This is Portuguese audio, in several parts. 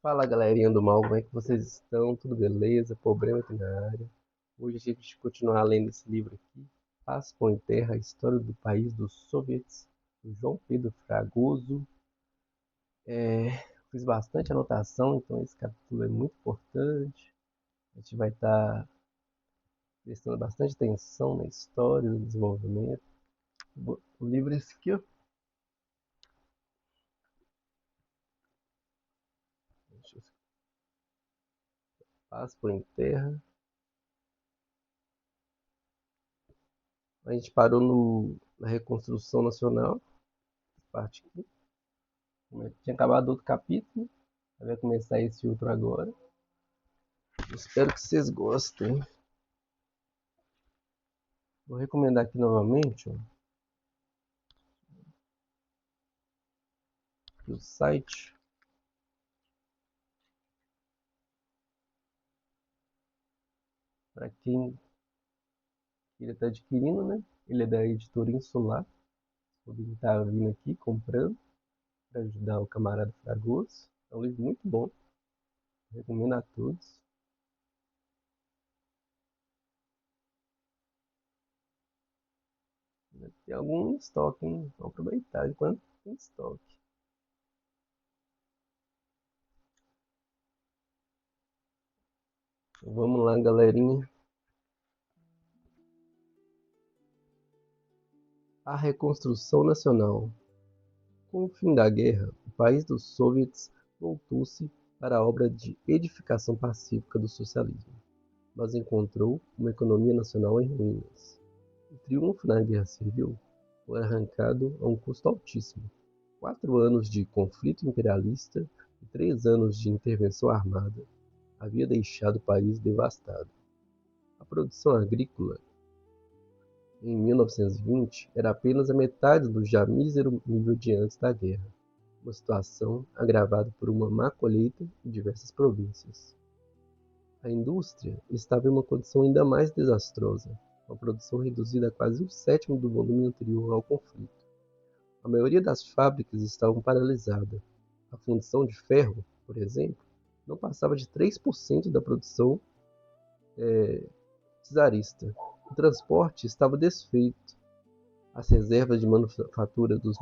Fala galerinha do mal, como é que vocês estão? Tudo beleza? Problema aqui na área. Hoje a gente vai continuar lendo esse livro aqui, Paz com Terra, a História do País dos Soviets, do João Pedro Fragoso. Fiz bastante anotação, então esse capítulo é muito importante. A gente vai estar prestando bastante atenção na história, no desenvolvimento. O livro é esse aqui, ó. Paz com Terra. A gente parou na reconstrução nacional, parte aqui. Tinha acabado outro capítulo, vai começar esse outro agora. Espero que vocês gostem. Vou recomendar aqui novamente ó, o site para quem ele está adquirindo, né? Ele é da editora Insular. Ele está vindo aqui comprando para ajudar o camarada Fragoso. É um livro muito bom, recomendo a todos. Tem algum estoque, hein? Vamos aproveitar enquanto tem estoque. Então, vamos lá, galerinha. A reconstrução nacional. Com o fim da guerra, o país dos soviets voltou-se para a obra de edificação pacífica do socialismo, mas encontrou uma economia nacional em ruínas. O triunfo na guerra civil foi arrancado a um custo altíssimo. 4 anos de conflito imperialista e 3 anos de intervenção armada havia deixado o país devastado. A produção agrícola em 1920 era apenas a metade do já mísero nível de antes da guerra, uma situação agravada por uma má colheita em diversas províncias. A indústria estava em uma condição ainda mais desastrosa, com a produção reduzida a quase um sétimo do volume anterior ao conflito. A maioria das fábricas estavam paralisadas. A fundição de ferro, por exemplo, não passava de 3% da produção czarista. O transporte estava desfeito. As reservas de manufatura dos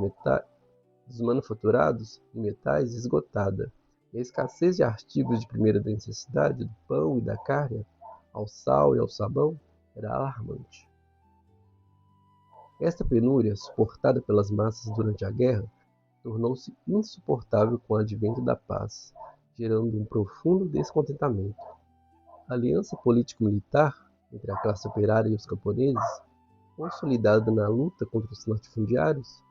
manufaturados de metais esgotada, e a escassez de artigos de primeira necessidade, do pão e da carne, ao sal e ao sabão, era alarmante. Esta penúria, suportada pelas massas durante a guerra, tornou-se insuportável com o advento da paz, gerando um profundo descontentamento. A aliança político-militar entre a classe operária e os camponeses, consolidada na luta contra os latifundiários,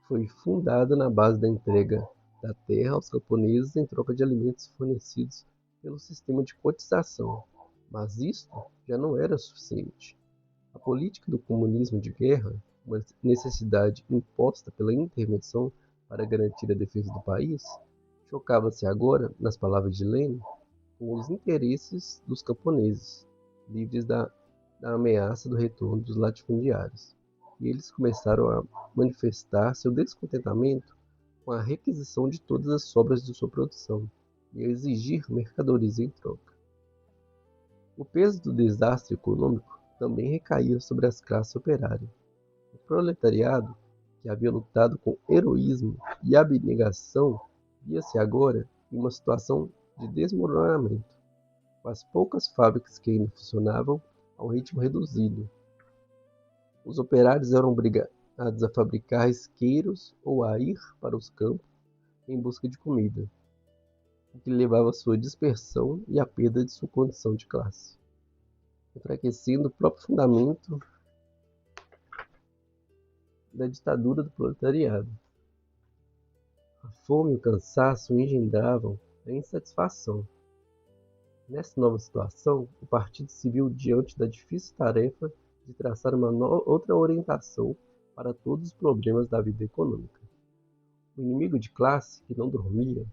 foi fundada na base da entrega da terra aos camponeses em troca de alimentos fornecidos pelo sistema de cotização. Mas isto já não era suficiente. A política do comunismo de guerra, uma necessidade imposta pela intervenção para garantir a defesa do país, chocava-se agora, nas palavras de Lenin, com os interesses dos camponeses, livres da ameaça do retorno dos latifundiários. E eles começaram a manifestar seu descontentamento com a requisição de todas as sobras de sua produção e a exigir mercadorias em troca. O peso do desastre econômico também recaía sobre as classes operárias. O proletariado, que havia lutado com heroísmo e abnegação, via-se agora em uma situação de desmoronamento, com as poucas fábricas que ainda funcionavam a um ritmo reduzido. Os operários eram obrigados a fabricar isqueiros ou a ir para os campos em busca de comida, o que levava à sua dispersão e à perda de sua condição de classe, enfraquecendo o próprio fundamento da ditadura do proletariado. A fome e o cansaço engendravam a insatisfação. Nessa nova situação, o partido se viu diante da difícil tarefa de traçar uma outra orientação para todos os problemas da vida econômica. O inimigo de classe, que não dormia,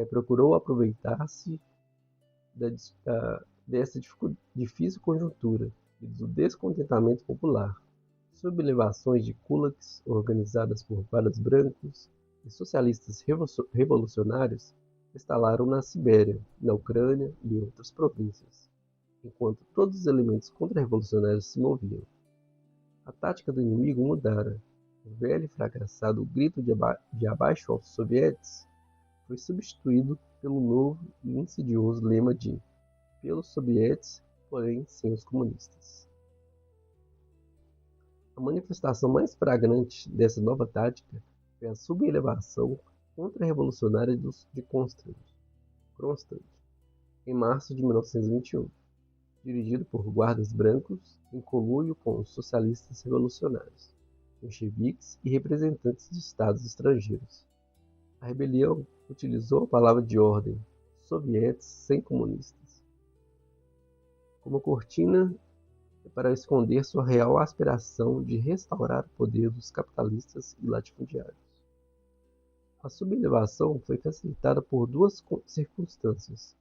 procurou aproveitar-se dessa difícil conjuntura e do descontentamento popular, sublevações de kulaks organizadas por vários brancos, e socialistas revolucionários instalaram na Sibéria, na Ucrânia e em outras províncias, enquanto todos os elementos contra-revolucionários se moviam. A tática do inimigo mudara. O velho e fracassado grito de abaixo aos sovietes foi substituído pelo novo e insidioso lema de pelos sovietes, porém sem os comunistas. A manifestação mais flagrante dessa nova tática foi a sublevação contra-revolucionária de Kronstadt, em março de 1921, dirigido por guardas brancos em conluio com os socialistas revolucionários, mencheviques e representantes de estados estrangeiros. A rebelião utilizou a palavra de ordem "sovietes sem comunistas" como cortina para esconder sua real aspiração de restaurar o poder dos capitalistas e latifundiários. A sublevação foi facilitada por duas circunstâncias: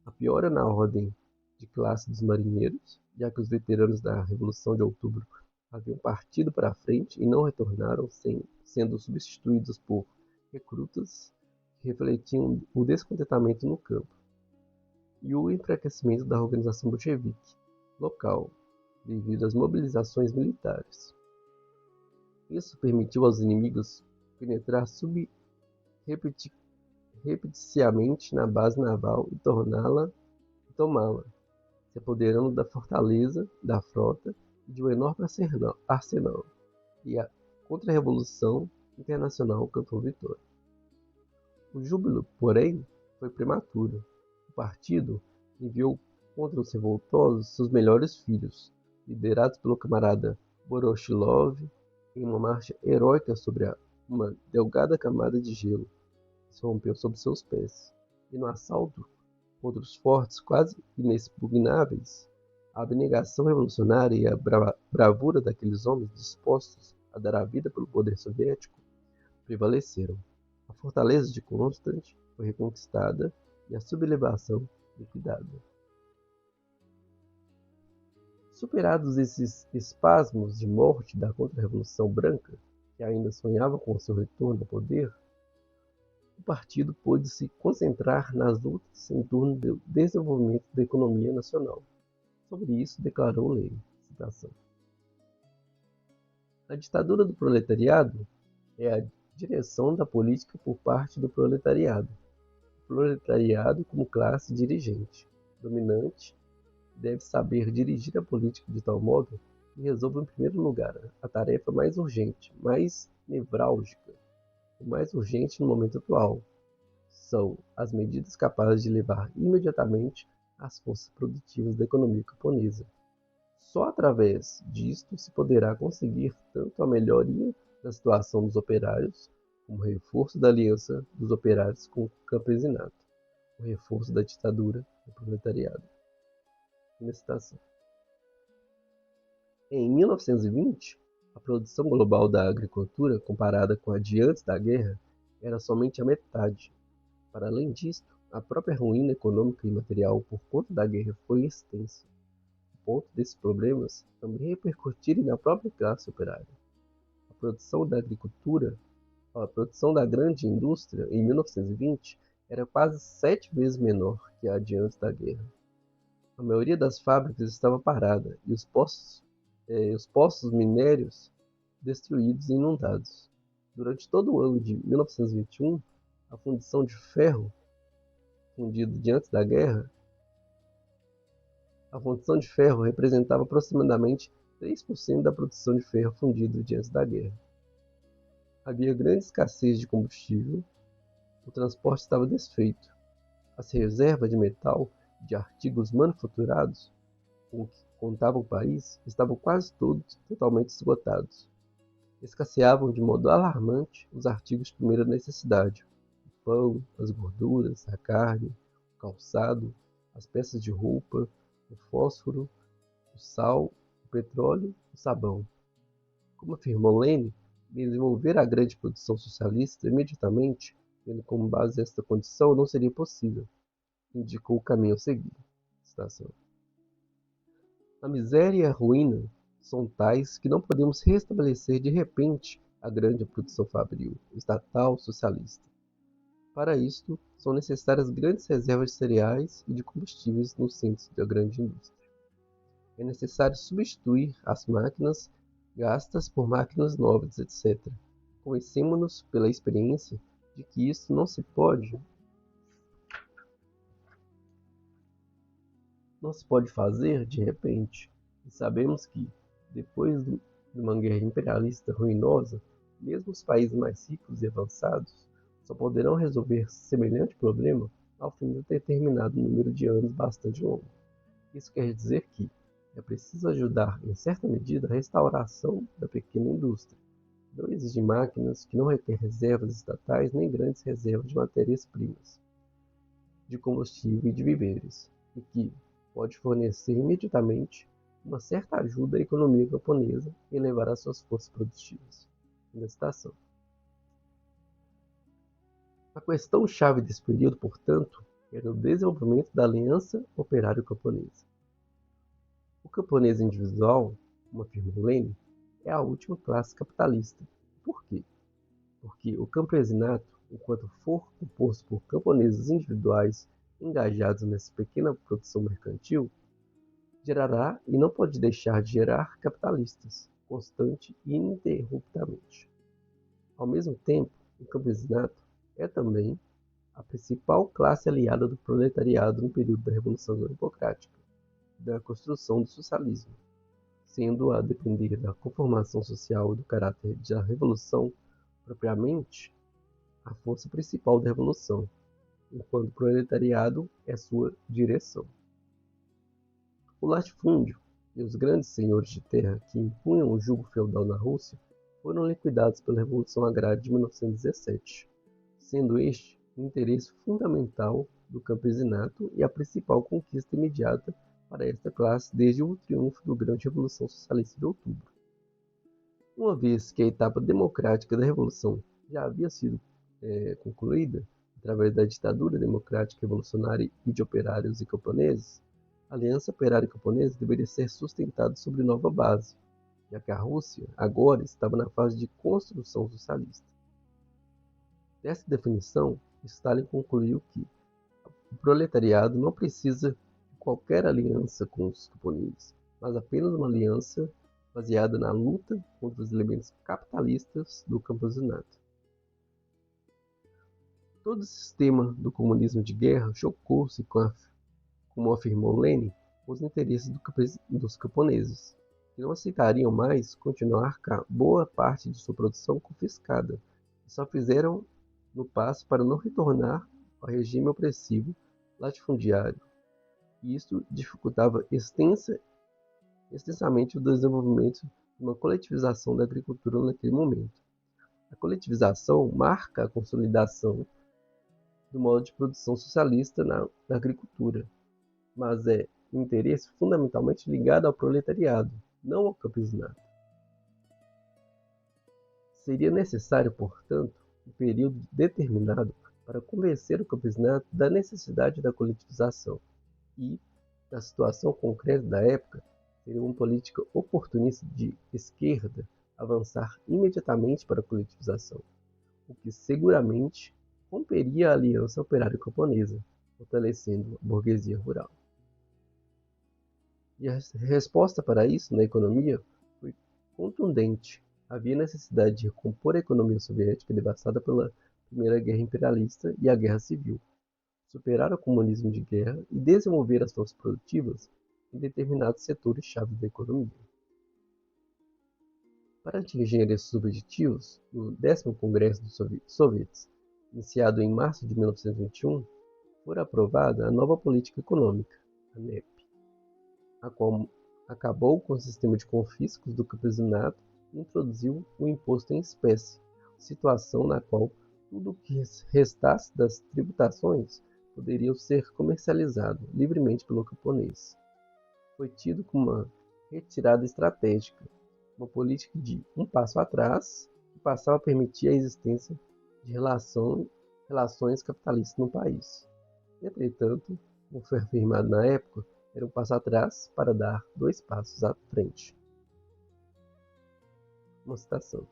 a piora na ordem de classe dos marinheiros, já que os veteranos da Revolução de Outubro haviam partido para a frente e não retornaram, sendo substituídos por recrutas que refletiam o descontentamento no campo, e o enfraquecimento da organização bolchevique local, devido às mobilizações militares. Isso permitiu aos inimigos penetrar repeticiamente na base naval e tomá-la, se apoderando da fortaleza, da frota e de um enorme arsenal, e a contra-revolução internacional cantou vitória. O júbilo, porém, foi prematuro. O partido enviou contra os revoltosos seus melhores filhos, liderados pelo camarada Voroshilov, em uma marcha heróica sobre uma delgada camada de gelo que se rompeu sob seus pés, e no assalto contra os fortes quase inexpugnáveis, a abnegação revolucionária e a bravura daqueles homens dispostos a dar a vida pelo poder soviético prevaleceram. A fortaleza de Kronstadt foi reconquistada e a sublevação liquidada. Superados esses espasmos de morte da contra-revolução branca, que ainda sonhava com seu retorno ao poder, o partido pôde se concentrar nas lutas em torno do desenvolvimento da economia nacional. Sobre isso declarou Lenin, citação: a ditadura do proletariado é a direção da política por parte do proletariado. O proletariado, como classe dirigente, dominante, deve saber dirigir a política de tal modo que resolva em primeiro lugar a tarefa mais urgente, mais nevrálgica, o mais urgente no momento atual. São as medidas capazes de levar imediatamente as forças produtivas da economia camponesa. Só através disto se poderá conseguir tanto a melhoria da situação dos operários, como o reforço da aliança dos operários com o campesinato, o reforço da ditadura do proletariado. Em 1920, a produção global da agricultura, comparada com a de antes da guerra, era somente a metade. Para além disto, a própria ruína econômica e material por conta da guerra foi extensa. O ponto desses problemas também repercutirem na própria classe operária. A produção da grande indústria em 1920 era quase 7 vezes menor que a de antes da guerra. A maioria das fábricas estava parada e os poços minérios destruídos e inundados. Durante todo o ano de 1921, a fundição de ferro fundido de antes da guerra, a fundição de ferro representava aproximadamente 3% da produção de ferro fundido de antes da guerra. Havia grande escassez de combustível, o transporte estava desfeito, as reservas de metal de artigos manufaturados com que contava o país estavam quase todos totalmente esgotados. Escasseavam de modo alarmante os artigos de primeira necessidade: o pão, as gorduras, a carne, o calçado, as peças de roupa, o fósforo, o sal, o petróleo, o sabão. Como afirmou Lenin, desenvolver a grande produção socialista imediatamente, tendo como base esta condição, não seria possível. Indicou o caminho a seguir. Citação: a miséria e a ruína são tais que não podemos restabelecer de repente a grande produção fabril, estatal, socialista. Para isto, são necessárias grandes reservas de cereais e de combustíveis nos centros da grande indústria. É necessário substituir as máquinas gastas por máquinas novas, etc. Conhecemos-nos pela experiência de que isso não se pode fazer de repente, e sabemos que, depois de uma guerra imperialista ruinosa, mesmo os países mais ricos e avançados só poderão resolver semelhante problema ao fim de um determinado número de anos bastante longo. Isso quer dizer que é preciso ajudar, em certa medida, a restauração da pequena indústria. Não exige máquinas que não requer reservas estatais nem grandes reservas de matérias-primas, de combustível e de víveres, e que pode fornecer imediatamente uma certa ajuda à economia camponesa e elevar as suas forças produtivas. Citação. A questão-chave desse período, portanto, era o desenvolvimento da aliança operário-camponesa. O camponês individual, como afirmou Lênin, é a última classe capitalista. Por quê? Porque o campesinato, enquanto for composto por camponeses individuais engajados nessa pequena produção mercantil, gerará e não pode deixar de gerar capitalistas, constante e ininterruptamente. Ao mesmo tempo, o campesinato é também a principal classe aliada do proletariado no período da Revolução Democrática, da construção do socialismo, sendo a depender da conformação social e do caráter da revolução propriamente a força principal da revolução, enquanto o proletariado é sua direção. O latifúndio e os grandes senhores de terra que impunham o jugo feudal na Rússia foram liquidados pela Revolução Agrária de 1917, sendo este o interesse fundamental do campesinato e a principal conquista imediata para esta classe desde o triunfo da Grande Revolução Socialista de Outubro. Uma vez que a etapa democrática da Revolução já havia sido concluída, através da ditadura democrática revolucionária e de operários e camponeses, a aliança operária e camponesa deveria ser sustentada sobre nova base, já que a Rússia agora estava na fase de construção socialista. Dessa definição, Stalin concluiu que o proletariado não precisa de qualquer aliança com os camponeses, mas apenas uma aliança baseada na luta contra os elementos capitalistas do campesinato. Todo o sistema do comunismo de guerra chocou-se como afirmou Lenin, com os interesses dos camponeses, que não aceitariam mais continuar com boa parte de sua produção confiscada, e só fizeram no passo para não retornar ao regime opressivo latifundiário. E isso dificultava extensamente o desenvolvimento de uma coletivização da agricultura naquele momento. A coletivização marca a consolidação do modo de produção socialista na agricultura, mas é um interesse fundamentalmente ligado ao proletariado, não ao campesinato. Seria necessário, portanto, um período determinado para convencer o campesinato da necessidade da coletivização e, na situação concreta da época, seria uma política oportunista de esquerda avançar imediatamente para a coletivização, o que seguramente romperia a aliança operário-camponesa, fortalecendo a burguesia rural. E a resposta para isso na economia foi contundente. Havia necessidade de recompor a economia soviética devastada pela Primeira Guerra Imperialista e a Guerra Civil, superar o comunismo de guerra e desenvolver as forças produtivas em determinados setores chave da economia. Para atingir esses objetivos, no 10º Congresso dos Soviets, iniciado em março de 1921, foi aprovada a nova política econômica, a NEP, a qual acabou com o sistema de confiscos do campesinato e introduziu o imposto em espécie, situação na qual tudo o que restasse das tributações poderia ser comercializado livremente pelo camponês. Foi tido como uma retirada estratégica, uma política de um passo atrás, que passava a permitir a existência de relações capitalistas no país. Entretanto, como foi afirmado na época, era um passo atrás para dar 2 passos à frente. Uma citação.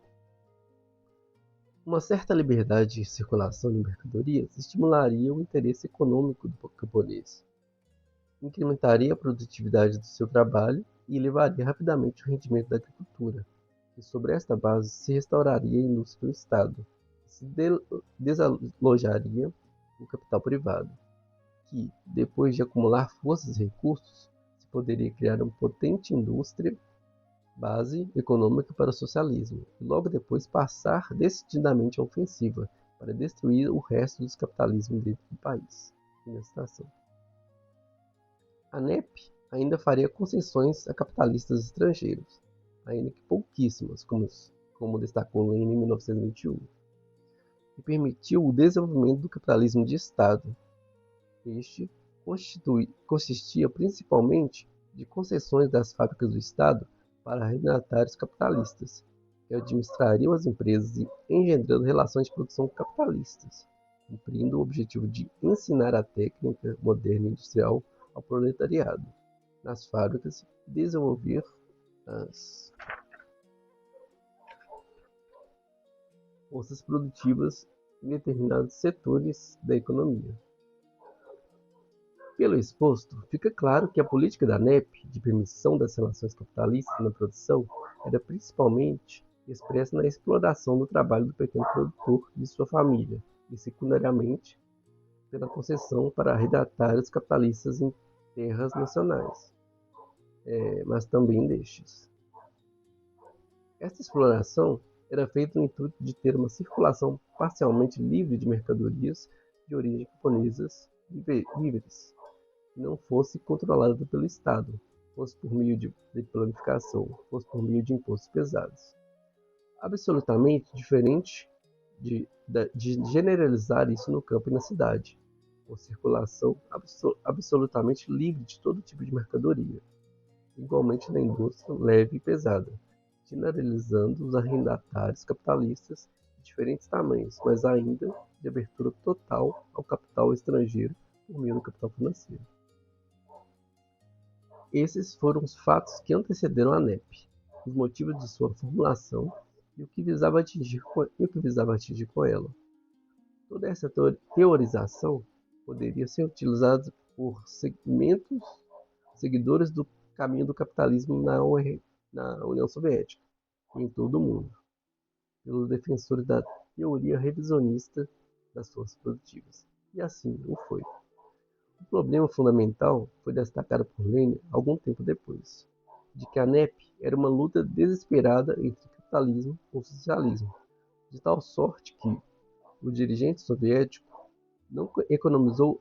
Uma certa liberdade de circulação de mercadorias estimularia o interesse econômico do camponês, incrementaria a produtividade do seu trabalho e elevaria rapidamente o rendimento da agricultura, e sobre esta base se restauraria a indústria do Estado, e se desalojaria o capital privado, que, depois de acumular forças e recursos, se poderia criar uma potente indústria, base econômica para o socialismo, e logo depois passar decididamente à ofensiva, para destruir o resto dos capitalismos dentro do país. A NEP ainda faria concessões a capitalistas estrangeiros, ainda que pouquíssimas, como destacou Lenin em 1921, e permitiu o desenvolvimento do capitalismo de Estado. Este consistia principalmente de concessões das fábricas do Estado para arrendatários capitalistas, que administrariam as empresas e engendrando relações de produção capitalistas, cumprindo o objetivo de ensinar a técnica moderna e industrial ao proletariado nas fábricas e desenvolver as forças produtivas em determinados setores da economia. Pelo exposto, fica claro que a política da NEP de permissão das relações capitalistas na produção era principalmente expressa na exploração do trabalho do pequeno produtor e de sua família, e secundariamente pela concessão para arrendatários capitalistas em terras nacionais, mas também destes. Esta exploração era feita no intuito de ter uma circulação parcialmente livre de mercadorias de origem camponesas livres, que não fosse controlada pelo Estado, fosse por meio de planificação, fosse por meio de impostos pesados. Absolutamente diferente de generalizar isso no campo e na cidade, com circulação absolutamente livre de todo tipo de mercadoria, igualmente na indústria leve e pesada, generalizando os arrendatários capitalistas de diferentes tamanhos, mas ainda de abertura total ao capital estrangeiro por meio do capital financeiro. Esses foram os fatos que antecederam a NEP, os motivos de sua formulação e o que visava atingir com ela. Toda essa teorização poderia ser utilizada por seguidores do caminho do capitalismo na União Soviética e em todo o mundo, pelos defensores da teoria revisionista das forças produtivas. E assim o foi. O problema fundamental foi destacado por Lenin algum tempo depois, de que a NEP era uma luta desesperada entre capitalismo ou socialismo, de tal sorte que o dirigente soviético não economizou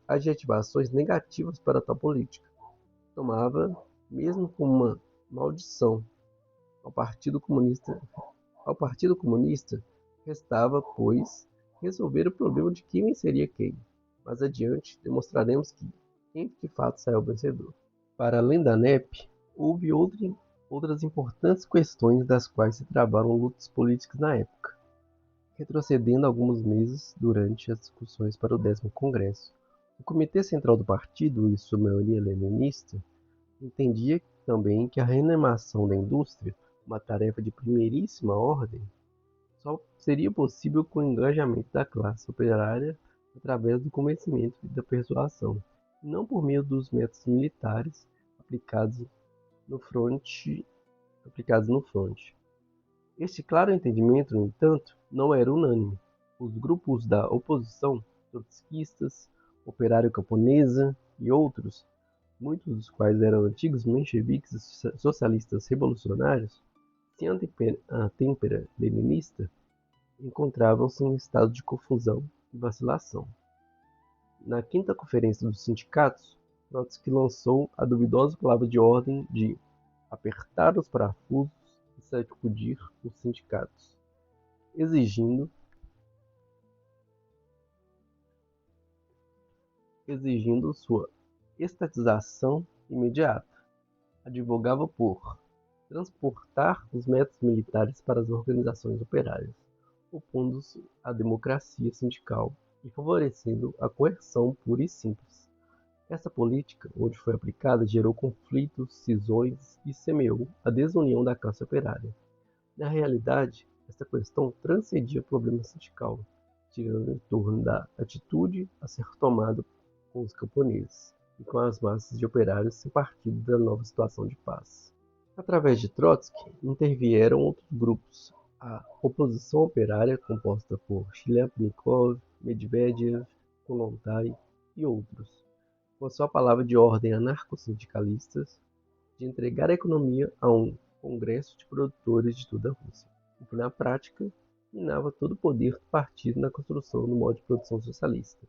adjetivações negativas para tal política. Tomava mesmo como uma maldição ao Partido Comunista. Ao Partido Comunista restava, pois, resolver o problema de quem venceria quem. Mais adiante, demonstraremos quem de fato saiu vencedor. Para além da NEP, houve outras importantes questões das quais se travaram lutas políticas na época, retrocedendo alguns meses durante as discussões para o 10º Congresso. O Comitê Central do Partido, e sua maioria leninista, entendia também que a reanimação da indústria, uma tarefa de primeiríssima ordem, só seria possível com o engajamento da classe operária através do convencimento e da persuasão, e não por meio dos métodos militares aplicados no fronte. Este claro entendimento, no entanto, não era unânime. Os grupos da oposição, trotskistas, Operário Camponesa e outros, muitos dos quais eram antigos mencheviques e socialistas revolucionários, sem a têmpera leninista, encontravam-se em estado de confusão e vacilação. Na quinta conferência dos sindicatos, Trotsky lançou a duvidosa palavra de ordem de apertar os parafusos e sacudir os sindicatos, exigindo sua estatização imediata. Advogava por transportar os métodos militares para as organizações operárias, opondo-se à democracia sindical e favorecendo a coerção pura e simples. Essa política, onde foi aplicada, gerou conflitos, cisões e semeou a desunião da classe operária. Na realidade, esta questão transcendia o problema sindical, girando em torno da atitude a ser tomada com os camponeses e com as massas de operários sem partido da nova situação de paz. Através de Trotsky, intervieram outros grupos, a oposição operária, composta por Shliapnikov, Medvedev, Kollontai e outros, com sua palavra de ordem anarco-sindicalistas de entregar a economia a um congresso de produtores de toda a Rússia, o que na prática minava todo o poder do partido na construção do modo de produção socialista.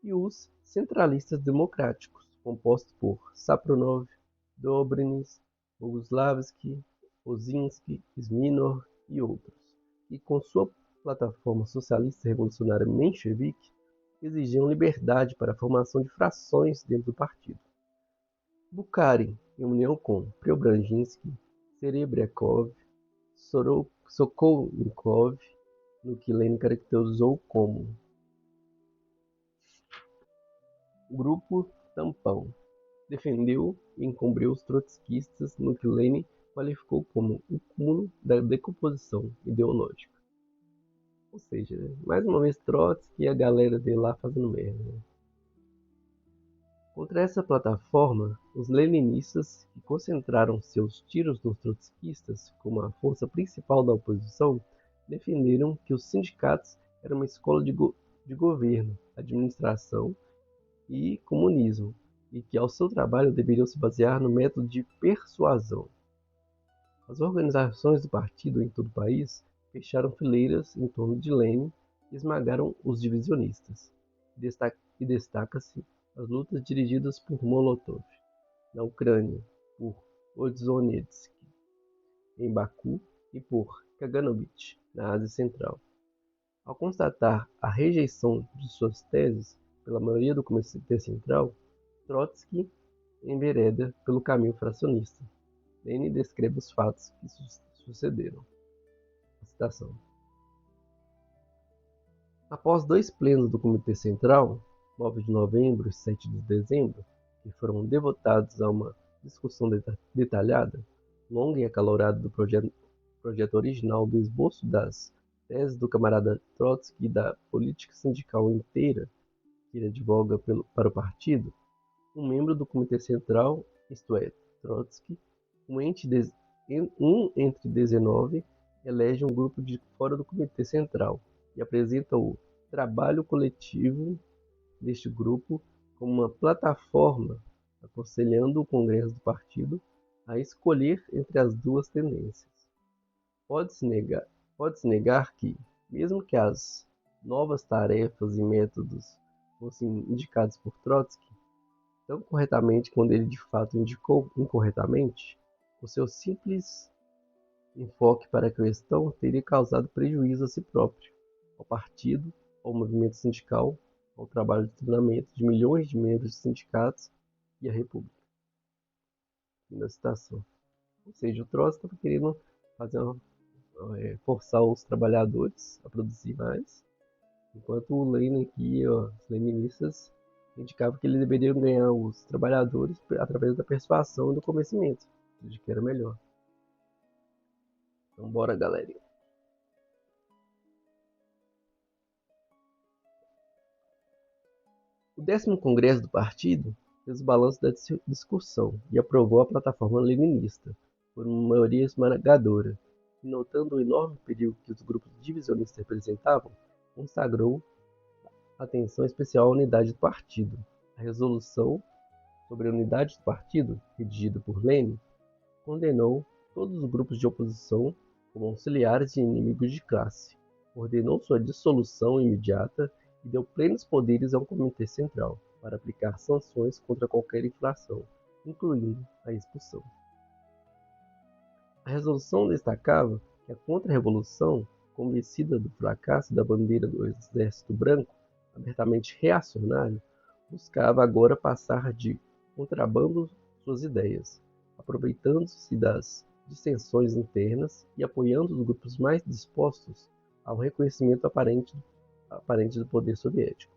E os centralistas democráticos, compostos por Sapronov, Dobrynin, Boguslavski, Osinski, Smirnov e outros, e com sua plataforma socialista revolucionária menchevique, exigiam liberdade para a formação de frações dentro do partido. Bukharin, em união com Preobrazhensky, Serebryakov, Sokolnikov, no que Lenin caracterizou como Grupo Tampão, defendeu e encobriu os trotskistas, no que Lenin qualificou como o cúmulo da decomposição ideológica. Ou seja, mais uma vez Trotsky e a galera dele lá fazendo merda. Contra essa plataforma, os leninistas, que concentraram seus tiros nos trotskistas como a força principal da oposição, defenderam que os sindicatos eram uma escola de governo, administração e comunismo, e que ao seu trabalho deveriam se basear no método de persuasão. As organizações do partido em todo o país fecharam fileiras em torno de Lenin e esmagaram os divisionistas. E destaca-se as lutas dirigidas por Molotov, na Ucrânia, por Odzonetsky, em Baku, e por Kaganovich, na Ásia Central. Ao constatar a rejeição de suas teses pela maioria do Comitê Central, Trotsky envereda pelo caminho fracionista. Lenin descreve os fatos que sucederam. A citação. Após 2 plenos do Comitê Central, 9 de novembro e 7 de dezembro, que foram devotados a uma discussão detalhada, longa e acalorada do projeto original do esboço das teses do camarada Trotsky e da política sindical inteira que ele advoga para o partido, um membro do Comitê Central, isto é, Trotsky, entre 19, elege um grupo de fora do Comitê Central e apresenta o trabalho coletivo deste grupo como uma plataforma, aconselhando o Congresso do Partido a escolher entre as duas tendências. Pode-se negar que, mesmo que as novas tarefas e métodos fossem indicados por Trotsky, tão corretamente quando ele de fato indicou incorretamente, o seu simples enfoque para a questão teria causado prejuízo a si próprio, ao partido, ao movimento sindical, ao trabalho de treinamento de milhões de membros de sindicatos e à República. Fim da citação. Ou seja, o Trotsky estava querendo forçar os trabalhadores a produzir mais, enquanto o Lenin aqui, os leninistas, indicavam que eles deveriam ganhar os trabalhadores através da persuasão e do convencimento, de que era melhor. Então bora, galera. O 10º Congresso do Partido fez o balanço da discussão e aprovou a plataforma leninista, por uma maioria esmagadora, e notando o enorme perigo que os grupos divisionistas representavam, consagrou atenção especial à unidade do partido. A resolução sobre a unidade do partido, redigida por Lenin, condenou todos os grupos de oposição como auxiliares e inimigos de classe, ordenou sua dissolução imediata e deu plenos poderes ao Comitê Central para aplicar sanções contra qualquer infração, incluindo a expulsão. A resolução destacava que a contra-revolução, convencida do fracasso da bandeira do Exército Branco, abertamente reacionário, buscava agora passar de contrabando suas ideias, aproveitando-se das dissensões internas e apoiando os grupos mais dispostos ao reconhecimento aparente do poder soviético.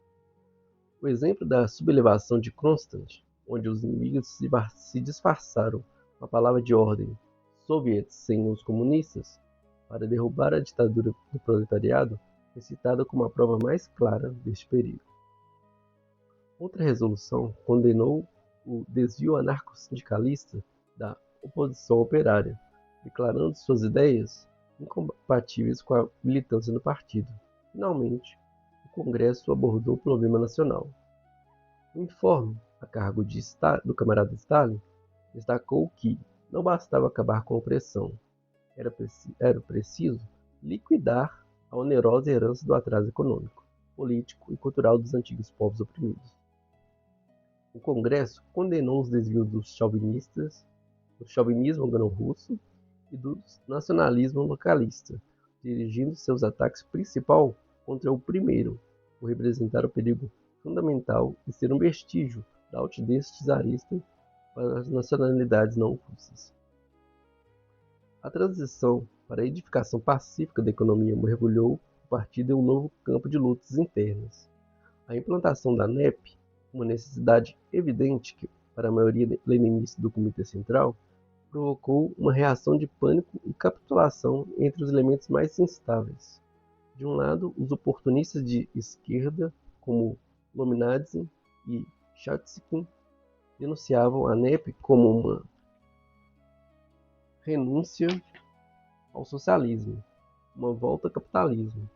O exemplo da sublevação de Kronstadt, onde os inimigos se disfarçaram com a palavra de ordem "soviets sem os comunistas", para derrubar a ditadura do proletariado foi citada como a prova mais clara deste perigo. Outra resolução condenou o desvio anarco-sindicalista da oposição operária, declarando suas ideias incompatíveis com a militância no partido. Finalmente, o Congresso abordou o problema nacional. O informe, a cargo do camarada Stalin, destacou que não bastava acabar com a opressão, era preciso liquidar a onerosa herança do atraso econômico, político e cultural dos antigos povos oprimidos. O Congresso condenou os desvios dos chauvinistas, do chauvinismo anglo-russo e do nacionalismo localista, dirigindo seus ataques principal contra o primeiro, por representar o perigo fundamental de ser um vestígio da altivez czarista para as nacionalidades não russas. A transição para a edificação pacífica da economia mergulhou o partido em um novo campo de lutas internas. A implantação da NEP, uma necessidade evidente para a maioria leninista do Comitê Central, provocou uma reação de pânico e capitulação entre os elementos mais instáveis. De um lado, os oportunistas de esquerda, como Lominadze e Chatskin, denunciavam a NEP como uma renúncia ao socialismo, uma volta ao capitalismo.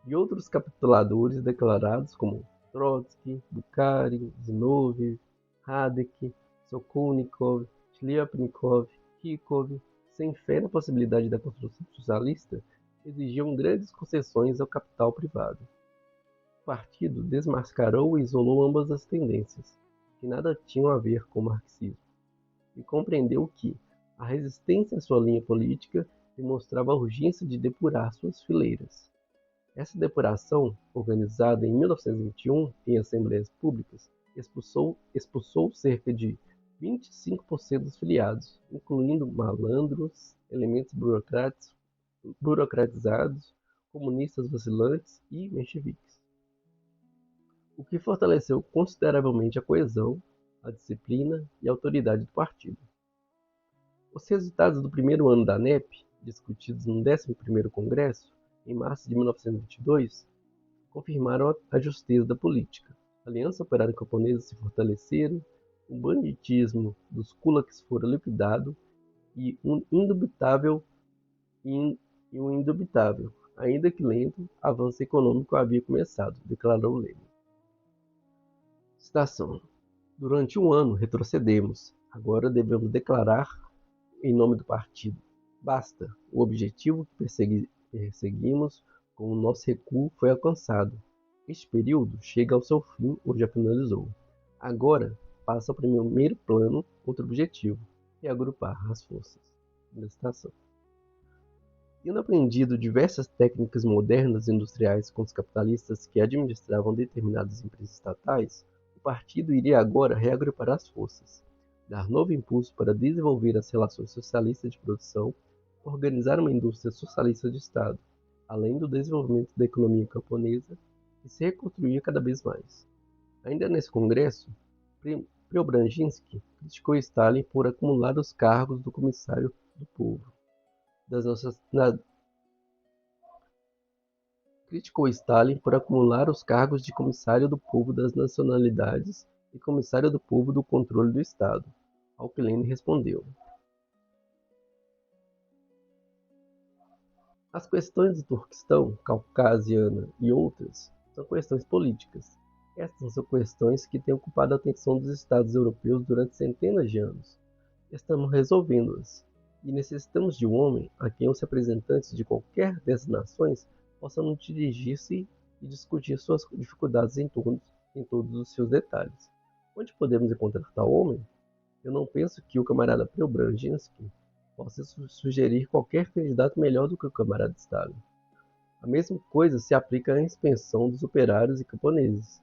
E outros capituladores declarados como Trotsky, Bukharin, Zinoviev, Radek, Sokolnikov, Shliapnikov, Rykov, sem fé na possibilidade da construção socialista, exigiam grandes concessões ao capital privado. O partido desmascarou e isolou ambas as tendências, que nada tinham a ver com o marxismo, e compreendeu que a resistência à sua linha política demonstrava a urgência de depurar suas fileiras. Essa depuração, organizada em 1921 em assembleias públicas, expulsou cerca de 25% dos filiados, incluindo malandros, elementos burocratizados, comunistas vacilantes e mencheviques, o que fortaleceu consideravelmente a coesão, a disciplina e a autoridade do partido. Os resultados do primeiro ano da NEP, discutidos no 11º Congresso, em março de 1922, confirmaram a justeza da política. A Aliança Operária Camponesa se fortaleceram, o banditismo dos kulaks fora liquidado e um indubitável, ainda que lento, avanço econômico havia começado, declarou Lenin. Citação. Durante um ano retrocedemos, agora devemos declarar em nome do partido. Basta, o objetivo que perseguimos com o nosso recuo foi alcançado. Este período chega ao seu fim ou já finalizou. Agora passa ao primeiro plano outro objetivo, reagrupar as forças. Tendo aprendido diversas técnicas modernas industriais com os capitalistas que administravam determinadas empresas estatais, o partido iria agora reagrupar as forças, dar novo impulso para desenvolver as relações socialistas de produção, organizar uma indústria socialista de Estado, além do desenvolvimento da economia camponesa, e se reconstruir cada vez mais. Ainda nesse congresso, Preobrazhensky criticou Stalin por acumular os cargos do comissário do povo de comissário do povo das nacionalidades e comissário do povo do controle do Estado, ao que Lenin respondeu: as questões do Turquestão, Caucasiana e outras são questões políticas. Estas são questões que têm ocupado a atenção dos Estados europeus durante centenas de anos. Estamos resolvendo-as, e necessitamos de um homem a quem os representantes de qualquer dessas nações possam dirigir-se e discutir suas dificuldades em todos os seus detalhes. Onde podemos encontrar tal homem? Eu não penso que o camarada Preobrazhensky possa sugerir qualquer candidato melhor do que o camarada Stalin. A mesma coisa se aplica à inspeção dos operários e camponeses.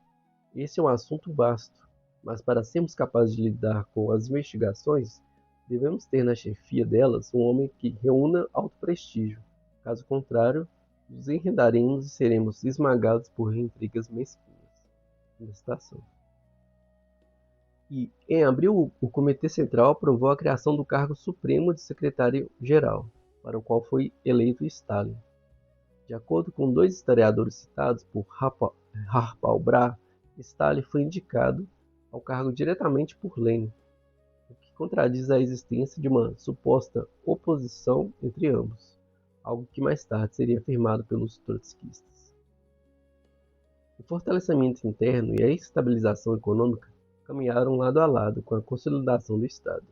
Esse é um assunto vasto, mas para sermos capazes de lidar com as investigações, devemos ter na chefia delas um homem que reúna alto prestígio. Caso contrário, nos enredaremos e seremos esmagados por intrigas mesquinhas. E, em abril, o Comitê Central aprovou a criação do cargo supremo de secretário-geral, para o qual foi eleito Stalin. De acordo com dois historiadores citados por Harpal Brah, Stalin foi indicado ao cargo diretamente por Lenin, o que contradiz a existência de uma suposta oposição entre ambos, algo que mais tarde seria afirmado pelos trotskistas. O fortalecimento interno e a estabilização econômica caminharam lado a lado com a consolidação do Estado.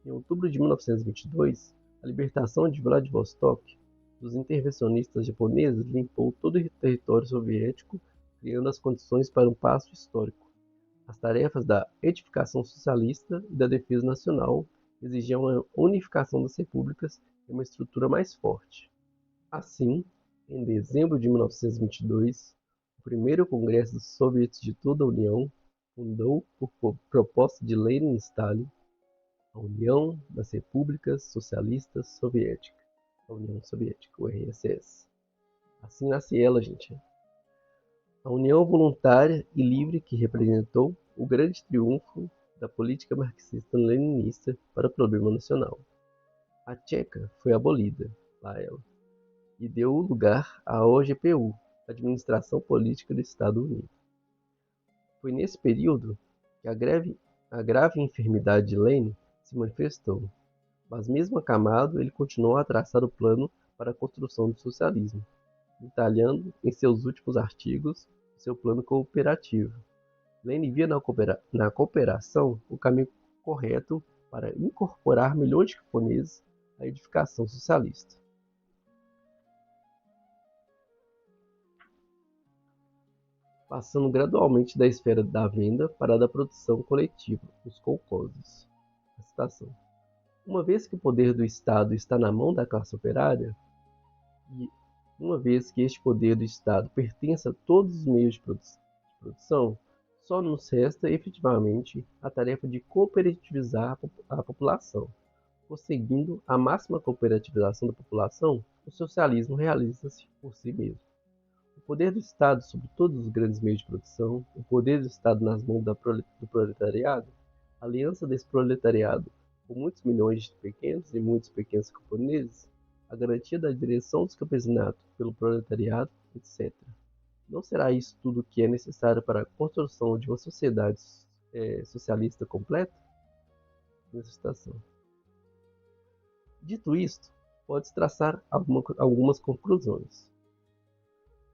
Em outubro de 1922, a libertação de Vladivostok dos intervencionistas japoneses limpou todo o território soviético, criando as condições para um passo histórico. As tarefas da edificação socialista e da defesa nacional exigiam a unificação das repúblicas e uma estrutura mais forte. Assim, em dezembro de 1922, o primeiro Congresso dos Soviéticos de toda a União fundou, por proposta de Lenin e Stalin, a União das Repúblicas Socialistas Soviéticas, a União Soviética, o RSS. Assim nasce ela, gente. A união voluntária e livre que representou o grande triunfo da política marxista-leninista para o problema nacional. A Tcheca foi abolida, lá ela, e deu lugar à OGPU, Administração Política do Estado Unido. Foi nesse período que a grave enfermidade de Lenin se manifestou, mas mesmo acamado ele continuou a traçar o plano para a construção do socialismo, detalhando em seus últimos artigos seu plano cooperativo. Lenin via na cooperação o caminho correto para incorporar milhões de camponeses à edificação socialista. Passando gradualmente da esfera da venda para a da produção coletiva, os kolkhozes. A citação. Uma vez que o poder do Estado está na mão da classe operária, e uma vez que este poder do Estado pertence a todos os meios de produção, só nos resta efetivamente a tarefa de cooperativizar a população. Conseguindo a máxima cooperativização da população, o socialismo realiza-se por si mesmo. O poder do Estado sobre todos os grandes meios de produção, o poder do Estado nas mãos do proletariado, a aliança desse proletariado com muitos milhões de pequenos e muitos pequenos camponeses, a garantia da direção dos campesinatos pelo proletariado, etc. Não será isso tudo o que é necessário para a construção de uma sociedade socialista completa? Nessa citação. Dito isto, pode-se traçar algumas conclusões.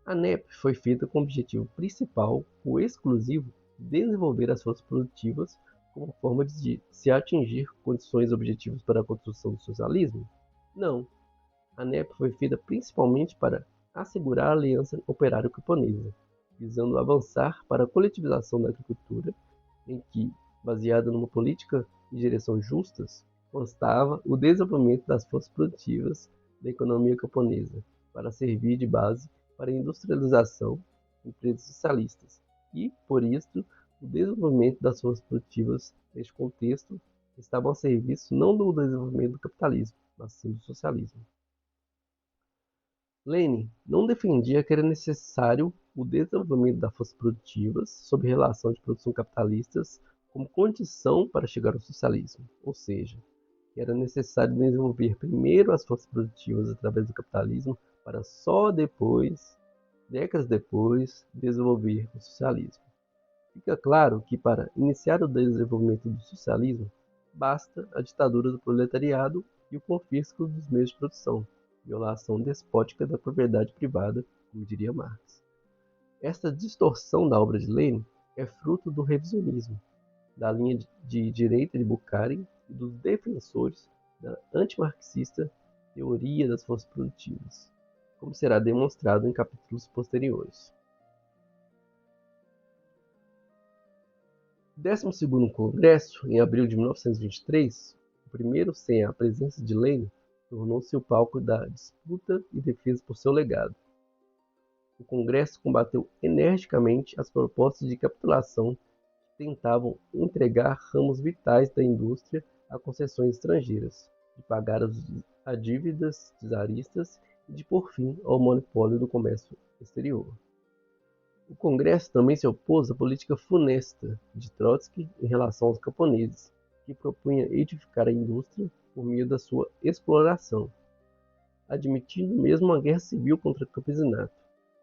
A NEP foi feita com o objetivo principal ou exclusivo de desenvolver as forças produtivas como forma de se atingir condições objetivas para a construção do socialismo? Não. A NEP foi feita principalmente para assegurar a aliança operário-camponesa, visando avançar para a coletivização da agricultura, em que, baseada numa política de direção justas, constava o desenvolvimento das forças produtivas da economia camponesa, para servir de base para a industrialização de empresas socialistas e, por isso, o desenvolvimento das forças produtivas neste contexto estavam a serviço não do desenvolvimento do capitalismo, mas sim do socialismo. Lenin não defendia que era necessário o desenvolvimento das forças produtivas sob relação de produção capitalistas como condição para chegar ao socialismo, ou seja, que era necessário desenvolver primeiro as forças produtivas através do capitalismo para só depois, décadas depois, desenvolver o socialismo. Fica claro que para iniciar o desenvolvimento do socialismo, basta a ditadura do proletariado e o confisco dos meios de produção, violação despótica da propriedade privada, como diria Marx. Esta distorção da obra de Lenin é fruto do revisionismo, da linha de direita de Bukharin e dos defensores da antimarxista teoria das forças produtivas, como será demonstrado em capítulos posteriores. O 12º Congresso, em abril de 1923, o primeiro sem a presença de Lenin, tornou-se o palco da disputa e defesa por seu legado. O Congresso combateu energicamente as propostas de capitulação que tentavam entregar ramos vitais da indústria a concessões estrangeiras, de pagar as dívidas czaristas e de pôr fim ao monopólio do comércio exterior. O Congresso também se opôs à política funesta de Trotsky em relação aos camponeses, que propunha edificar a indústria por meio da sua exploração. admitindo mesmo uma guerra civil contra o campesinato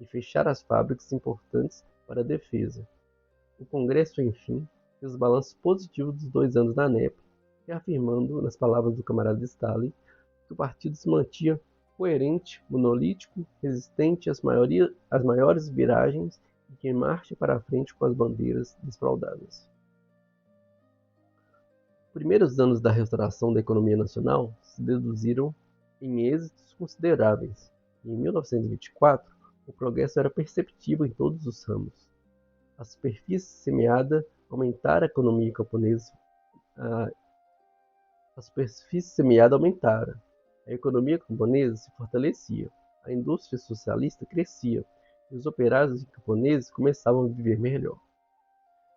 e fechar as fábricas importantes para a defesa. O Congresso, enfim, fez o balanço positivo dos 2 anos da NEP, reafirmando, nas palavras do camarada Stalin, que o partido se mantinha coerente, monolítico, resistente às maiores viragens e que marcha para a frente com as bandeiras desfraldadas. Os primeiros anos da restauração da economia nacional se deduziram em êxitos consideráveis, e em 1924 o progresso era perceptível em todos os ramos. A superfície semeada aumentara a economia camponesa. A superfície semeada aumentara. A economia camponesa se fortalecia. A indústria socialista crescia. E os operários camponeses começavam a viver melhor.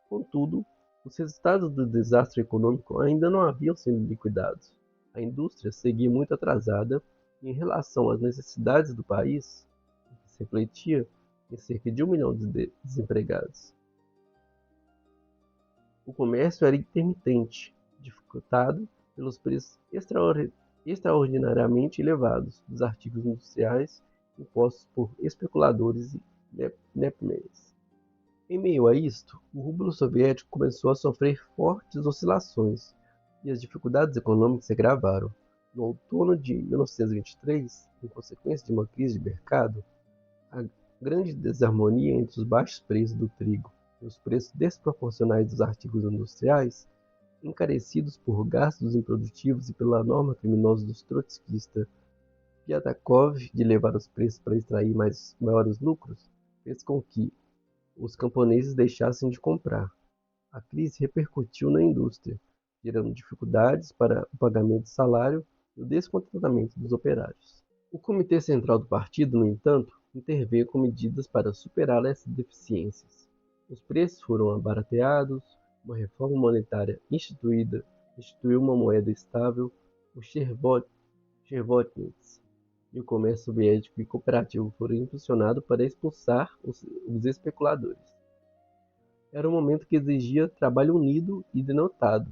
Contudo, os resultados do desastre econômico ainda não haviam sido liquidados. A indústria seguia muito atrasada e, em relação às necessidades do país, o que se refletia em cerca de 1 milhão de desempregados. O comércio era intermitente, dificultado pelos preços extraordinariamente elevados dos artigos industriais impostos por especuladores e nepmans. Em meio a isto, o rublo soviético começou a sofrer fortes oscilações e as dificuldades econômicas se agravaram. No outono de 1923, em consequência de uma crise de mercado, a grande desarmonia entre os baixos preços do trigo e os preços desproporcionais dos artigos industriais, encarecidos por gastos improdutivos e pela norma criminosa dos trotskistas Piatakov de elevar os preços para extrair maiores lucros, fez com que os camponeses deixassem de comprar. A crise repercutiu na indústria, gerando dificuldades para o pagamento de salário e o descontentamento dos operários. O Comitê Central do Partido, no entanto, interveio com medidas para superar essas deficiências. Os preços foram abarateados, uma reforma monetária instituiu uma moeda estável, o Chervotnets, e o comércio soviético e cooperativo foram impulsionados para expulsar os especuladores. Era um momento que exigia trabalho unido e denodado.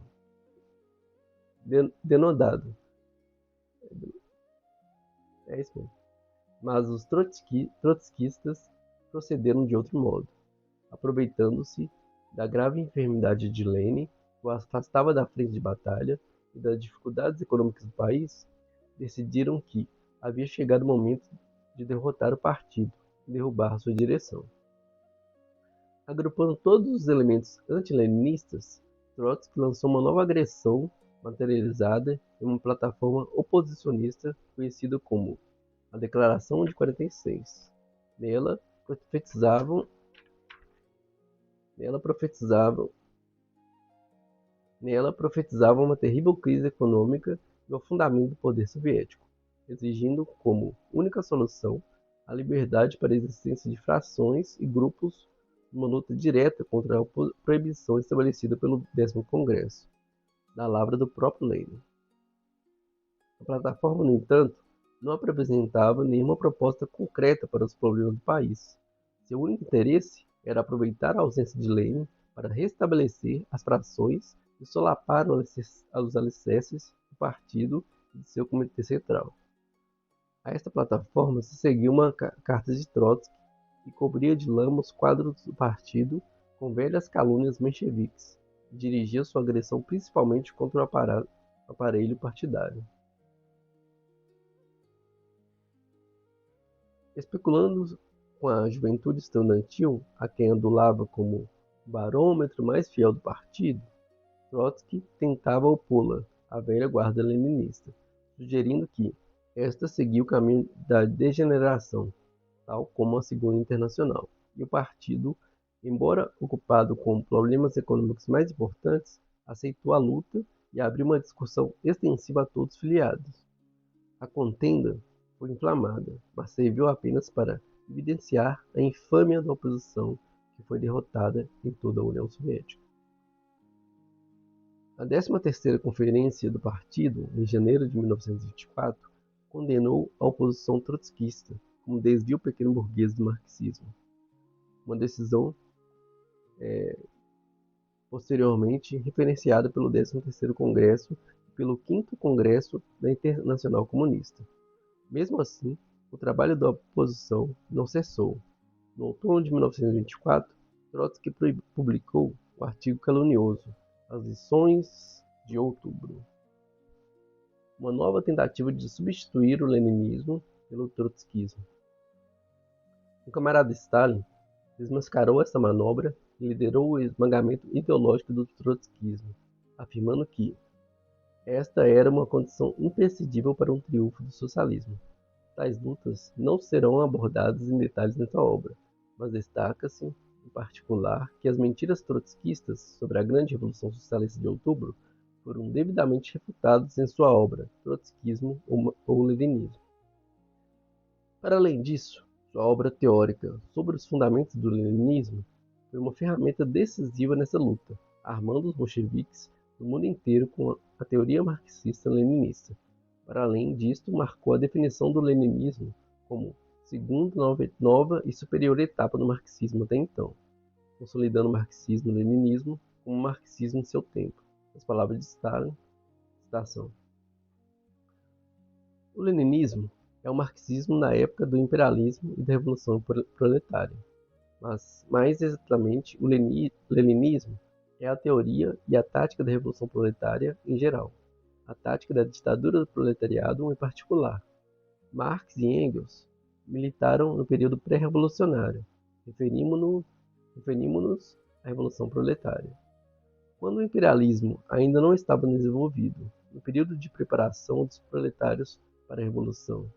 É isso mesmo. Mas os trotskistas procederam de outro modo, aproveitando-se da grave enfermidade de Lenin, que o afastava da frente de batalha, e das dificuldades econômicas do país, decidiram que havia chegado o momento de derrotar o partido e derrubar sua direção. Agrupando todos os elementos anti-leninistas, Trotsky lançou uma nova agressão materializada em uma plataforma oposicionista conhecida como a Declaração de 46. Nela profetizavam uma terrível crise econômica e o afundamento do poder soviético, exigindo como única solução a liberdade para a existência de frações e grupos numa luta direta contra a proibição estabelecida pelo 10º Congresso, da lavra do próprio Lenin. A plataforma, no entanto, não apresentava nenhuma proposta concreta para os problemas do país. Seu único interesse era aproveitar a ausência de Lenin para restabelecer as frações e solapar os alicerces do partido e de seu comitê central. A esta plataforma se seguiu uma carta de Trotsky que cobria de lama os quadros do partido com velhas calúnias mencheviques e dirigia sua agressão principalmente contra o aparelho partidário. Especulando com a juventude estudantil, a quem adulava como o barômetro mais fiel do partido, Trotsky tentava opô-la à velha guarda leninista, sugerindo que esta seguia o caminho da degeneração, tal como a Segunda Internacional, e o partido, embora ocupado com problemas econômicos mais importantes, aceitou a luta e abriu uma discussão extensiva a todos os filiados. A contenda foi inflamada, mas serviu apenas para evidenciar a infâmia da oposição que foi derrotada em toda a União Soviética. A 13ª Conferência do Partido, em janeiro de 1924, condenou a oposição trotskista como desvio pequeno-burguês do marxismo. Uma decisão posteriormente referenciada pelo 13º Congresso e pelo 5º Congresso da Internacional Comunista. Mesmo assim, o trabalho da oposição não cessou. No outono de 1924, Trotsky publicou o artigo calunioso As Lições de Outubro, uma nova tentativa de substituir o leninismo pelo trotskismo. O camarada Stalin desmascarou essa manobra e liderou o esmagamento ideológico do trotskismo, afirmando que esta era uma condição imprescindível para um triunfo do socialismo. Tais lutas não serão abordadas em detalhes nessa obra, mas destaca-se, em particular, que as mentiras trotskistas sobre a grande Revolução Socialista de Outubro foram devidamente refutadas em sua obra Trotskismo ou Leninismo. Para além disso, sua obra teórica sobre os fundamentos do leninismo foi uma ferramenta decisiva nessa luta, armando os bolcheviques do mundo inteiro com a teoria marxista-leninista. Para além disto, marcou a definição do leninismo como segunda, nova e superior etapa do marxismo até então, consolidando o marxismo-leninismo como marxismo em seu tempo. As palavras de Stalin, citação. O leninismo é o marxismo na época do imperialismo e da revolução proletária. Mas, mais exatamente, o leninismo é a teoria e a tática da revolução proletária em geral, a tática da ditadura do proletariado em particular. Marx e Engels militaram no período pré-revolucionário. Referimos-nos à revolução proletária. Quando o imperialismo ainda não estava desenvolvido, no período de preparação dos proletários para a revolução,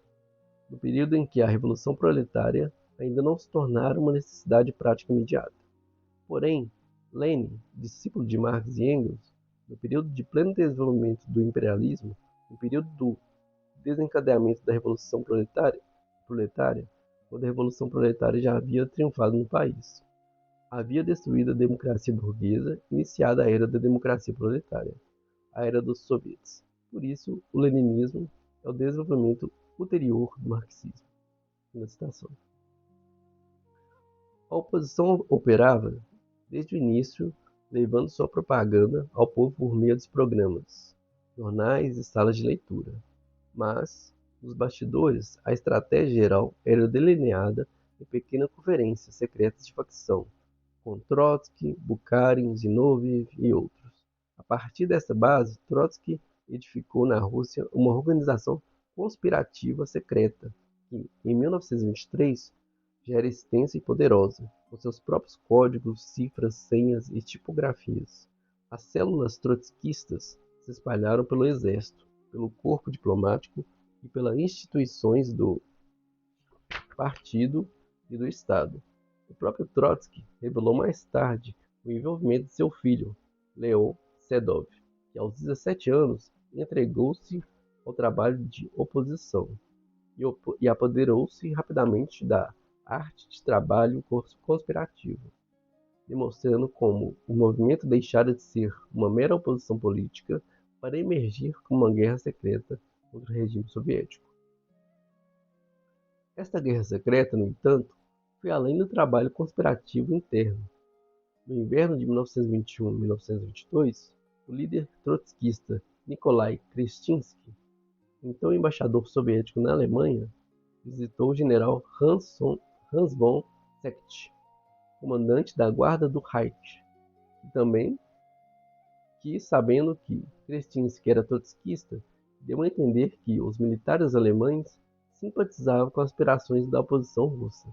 no período em que a revolução proletária ainda não se tornara uma necessidade prática imediata. Porém, Lenin, discípulo de Marx e Engels, no período de pleno desenvolvimento do imperialismo, no período do desencadeamento da revolução proletária, quando a revolução proletária já havia triunfado no país, havia destruído a democracia burguesa e iniciado a era da democracia proletária, a era dos soviets. Por isso, o leninismo é o desenvolvimento ulterior do marxismo. Citação. A oposição operava, desde o início, levando sua propaganda ao povo por meio dos programas, jornais e salas de leitura. Mas, nos bastidores, a estratégia geral era delineada em pequenas conferências secretas de facção, com Trotsky, Bukharin, Zinoviev e outros. A partir dessa base, Trotsky edificou na Rússia uma organização conspirativa secreta que, em 1923, já era extensa e poderosa, com seus próprios códigos, cifras, senhas e tipografias. As células trotskistas se espalharam pelo exército, pelo corpo diplomático e pelas instituições do partido e do Estado. O próprio Trotsky revelou mais tarde o envolvimento de seu filho, Leon Sedov, que aos 17 anos entregou-se ao trabalho de oposição e apoderou-se rapidamente da arte de trabalho conspirativo, demonstrando como o movimento deixara de ser uma mera oposição política para emergir como uma guerra secreta contra o regime soviético. Esta guerra secreta, no entanto, foi além do trabalho conspirativo interno. No inverno de 1921-1922, o líder trotskista Nikolai Krestinsky, então embaixador soviético na Alemanha, visitou o general Hans von Seeckt, comandante da Guarda do Reich, que, sabendo que Krestinsky era trotskista, deu a entender que os militares alemães simpatizavam com as aspirações da oposição russa.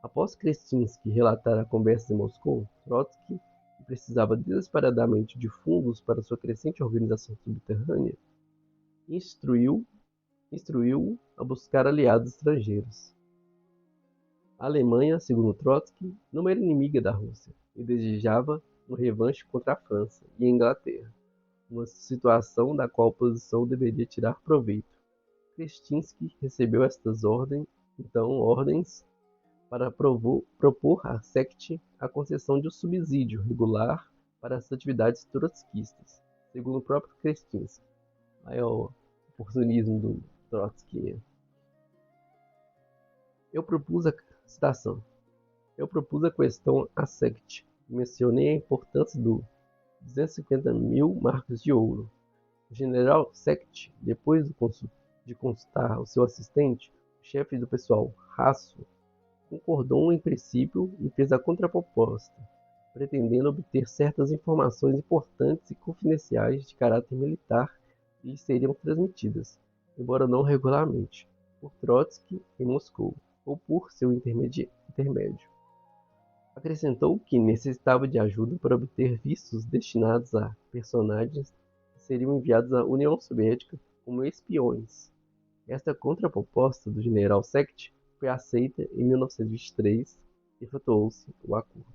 Após Krestinsky relatar a conversa em Moscou, Trotsky, que precisava desesperadamente de fundos para sua crescente organização subterrânea, instruiu-o a buscar aliados estrangeiros. A Alemanha, segundo Trotsky, não era inimiga da Rússia e desejava uma revanche contra a França e a Inglaterra, uma situação da qual a oposição deveria tirar proveito. Krestinsky recebeu estas ordens para propor à Seeckt a concessão de um subsídio regular para as atividades trotskistas, segundo o próprio Krestinsky. Aí é o oportunismo do Trotsky. Citação. Eu propus a questão à Seeckt. Mencionei a importância do 250 mil marcos de ouro. O general Seeckt, depois de consultar o seu assistente, o chefe do pessoal, Hasso, concordou em princípio e fez a contraproposta, pretendendo obter certas informações importantes e confidenciais de caráter militar que lhe seriam transmitidas, embora não regularmente, por Trotsky em Moscou, ou por seu intermédio. Acrescentou que necessitava de ajuda para obter vistos destinados a personagens que seriam enviados à União Soviética como espiões. Esta contraproposta do general Sekt foi aceita em 1923 e efetuou-se o acordo.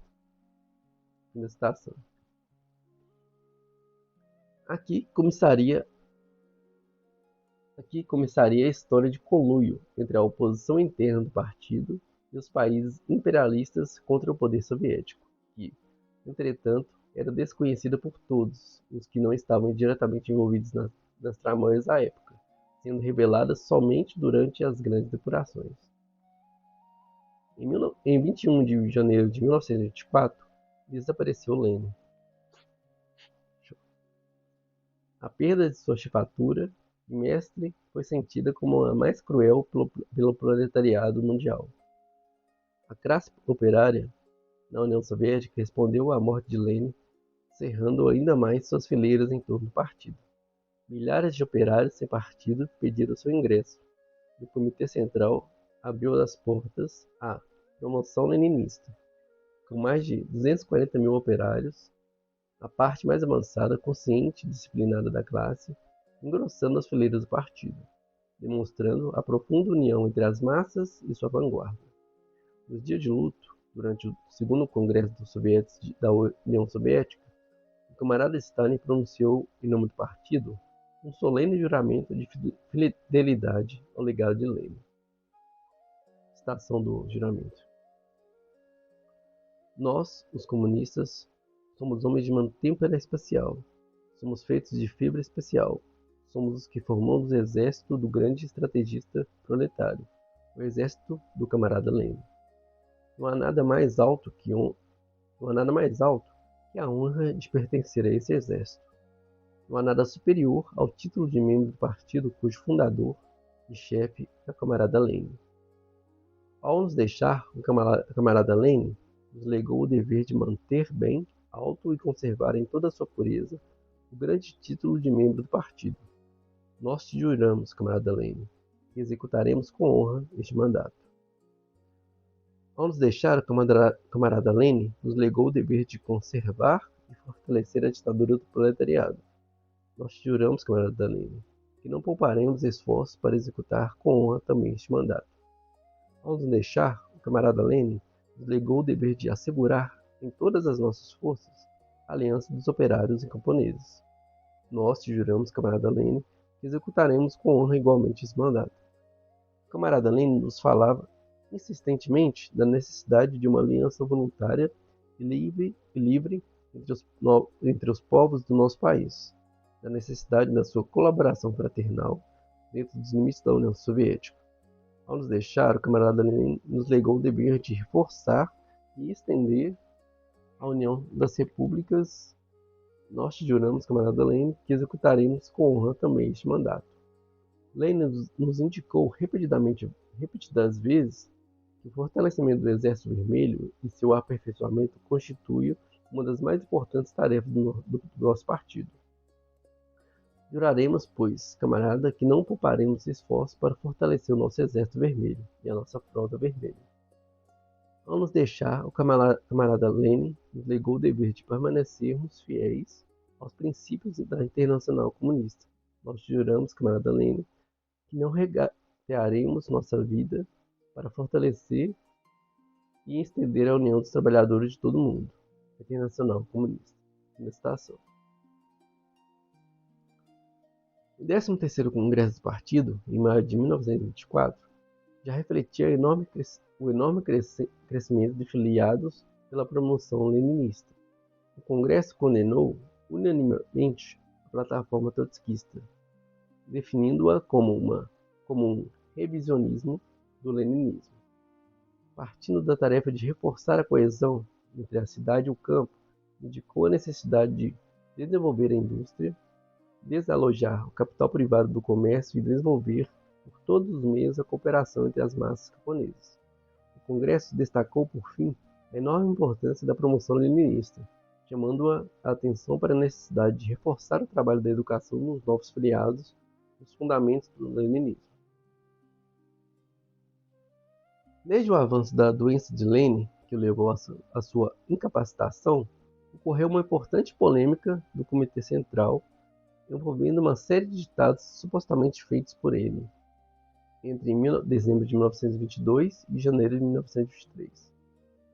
Fim da citação. Aqui começaria a história de conluio entre a oposição interna do partido e os países imperialistas contra o poder soviético, que, entretanto, era desconhecida por todos os que não estavam diretamente envolvidos nas tramóias da época, sendo revelada somente durante as grandes depurações. Em 21 de janeiro de 1924, desapareceu Lenin. A perda de sua chefatura de mestre foi sentida como a mais cruel pelo proletariado mundial. A classe operária na União Soviética respondeu à morte de Lenin, cerrando ainda mais suas fileiras em torno do partido. Milhares de operários sem partido pediram seu ingresso, e o Comitê Central abriu as portas à promoção leninista. Com mais de 240 mil operários, a parte mais avançada, consciente e disciplinada da classe, engrossando as fileiras do partido, demonstrando a profunda união entre as massas e sua vanguarda. Nos dias de luto, durante o segundo congresso dos sovietes da União Soviética, o camarada Stalin pronunciou, em nome do partido, um solene juramento de fidelidade ao legado de Lenin. Citação do juramento. Nós, os comunistas, somos homens de uma têmpera especial. Somos feitos de fibra especial. Somos os que formamos o exército do grande estrategista proletário, o exército do camarada Lenin. Não há nada mais alto que a honra de pertencer a esse exército. Não há nada superior ao título de membro do partido cujo fundador e chefe é o camarada Lenin. Ao nos deixar, o camarada Lenin nos legou o dever de manter bem alto e conservar em toda a sua pureza o grande título de membro do partido. Nós te juramos, camarada Lenin, que executaremos com honra este mandato. Ao nos deixar, o camarada Lenin nos legou o dever de conservar e fortalecer a ditadura do proletariado. Nós te juramos, camarada Lenin, que não pouparemos esforços para executar com honra também este mandato. Ao nos deixar, o camarada Lenin nos legou o dever de assegurar em todas as nossas forças a aliança dos operários e camponeses. Nós te juramos, camarada Lenin, que executaremos com honra igualmente esse mandato. O camarada Lenin nos falava insistentemente da necessidade de uma aliança voluntária e livre entre os povos do nosso país, da necessidade da sua colaboração fraternal dentro dos limites da União Soviética. Ao nos deixar, o camarada Lenin nos legou o dever de reforçar e estender a união das repúblicas. Nós te juramos, camarada Lenin, que executaremos com honra também este mandato. Lenin nos indicou repetidas vezes que o fortalecimento do Exército Vermelho e seu aperfeiçoamento constitui uma das mais importantes tarefas do nosso partido. Juraremos, pois, camarada, que não pouparemos esforços para fortalecer o nosso Exército Vermelho e a nossa Frota Vermelha. Ao nos deixar, o camarada Lenin nos legou o dever de permanecermos fiéis aos princípios da Internacional Comunista. Nós juramos, camarada Lenin, que não regatearemos nossa vida para fortalecer e estender a união dos trabalhadores de todo o mundo. Internacional Comunista. Citação. O 13º Congresso do Partido, em maio de 1924, já refletia o enorme crescimento de filiados pela promoção leninista. O Congresso condenou unanimemente a plataforma trotskista, definindo-a como um revisionismo do leninismo. Partindo da tarefa de reforçar a coesão entre a cidade e o campo, indicou a necessidade de desenvolver a indústria, desalojar o capital privado do comércio e desenvolver por todos os meios a cooperação entre as massas camponesas. O Congresso destacou, por fim, a enorme importância da promoção leninista, chamando a atenção para a necessidade de reforçar o trabalho da educação nos novos filiados, os fundamentos do leninismo. Desde o avanço da doença de Lenin, que levou à sua incapacitação, ocorreu uma importante polêmica do Comitê Central envolvendo uma série de ditados supostamente feitos por ele, entre dezembro de 1922 e janeiro de 1923.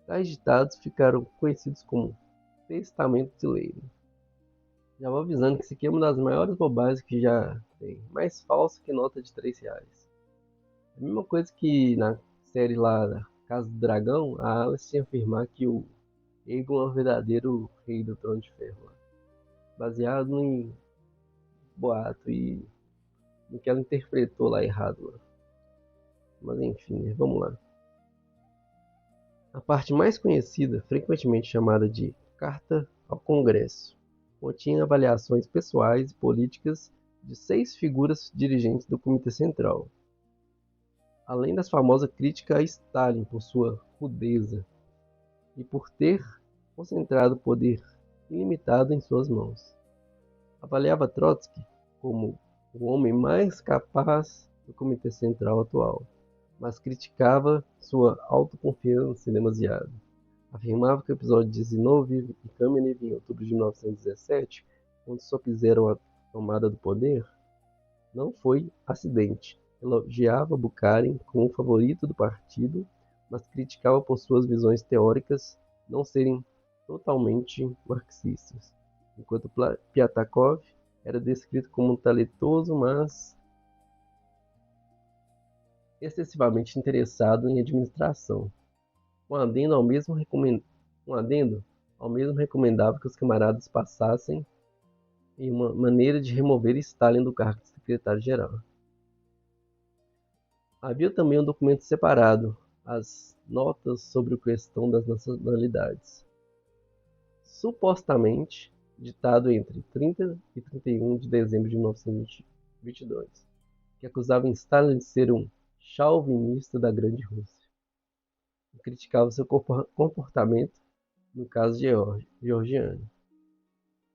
Tais ditados ficaram conhecidos como Testamento de Lenin. Já vou avisando que isso aqui é uma das maiores bobagens que já tem, mais falsa que nota de R$3. É a mesma coisa que na série lá da Casa do Dragão, a Alice afirmar que o Aegon é o verdadeiro rei do Trono de Ferro, lá, baseado em boato e no que ela interpretou lá errado. Lá. Mas enfim, vamos lá. A parte mais conhecida, frequentemente chamada de Carta ao Congresso, continha avaliações pessoais e políticas de 6 figuras dirigentes do Comitê Central, além das famosas críticas a Stalin por sua rudeza e por ter concentrado poder ilimitado em suas mãos. Avaliava Trotsky como o homem mais capaz do Comitê Central atual, mas criticava sua autoconfiança demasiada. Afirmava que o episódio de Zinoviev e Kamenev em outubro de 1917, quando só fizeram a tomada do poder, não foi acidente. Elogiava Bukharin como o favorito do partido, mas criticava por suas visões teóricas não serem totalmente marxistas, enquanto Piatakov era descrito como um talentoso, mas excessivamente interessado em administração. Um adendo ao mesmo recomendava que os camaradas passassem em uma maneira de remover Stalin do cargo de secretário-geral. Havia também um documento separado, as notas sobre a questão das nacionalidades, supostamente ditado entre 30 e 31 de dezembro de 1922, que acusava Stalin de ser um chauvinista da Grande Rússia e criticava seu comportamento no caso georgiano.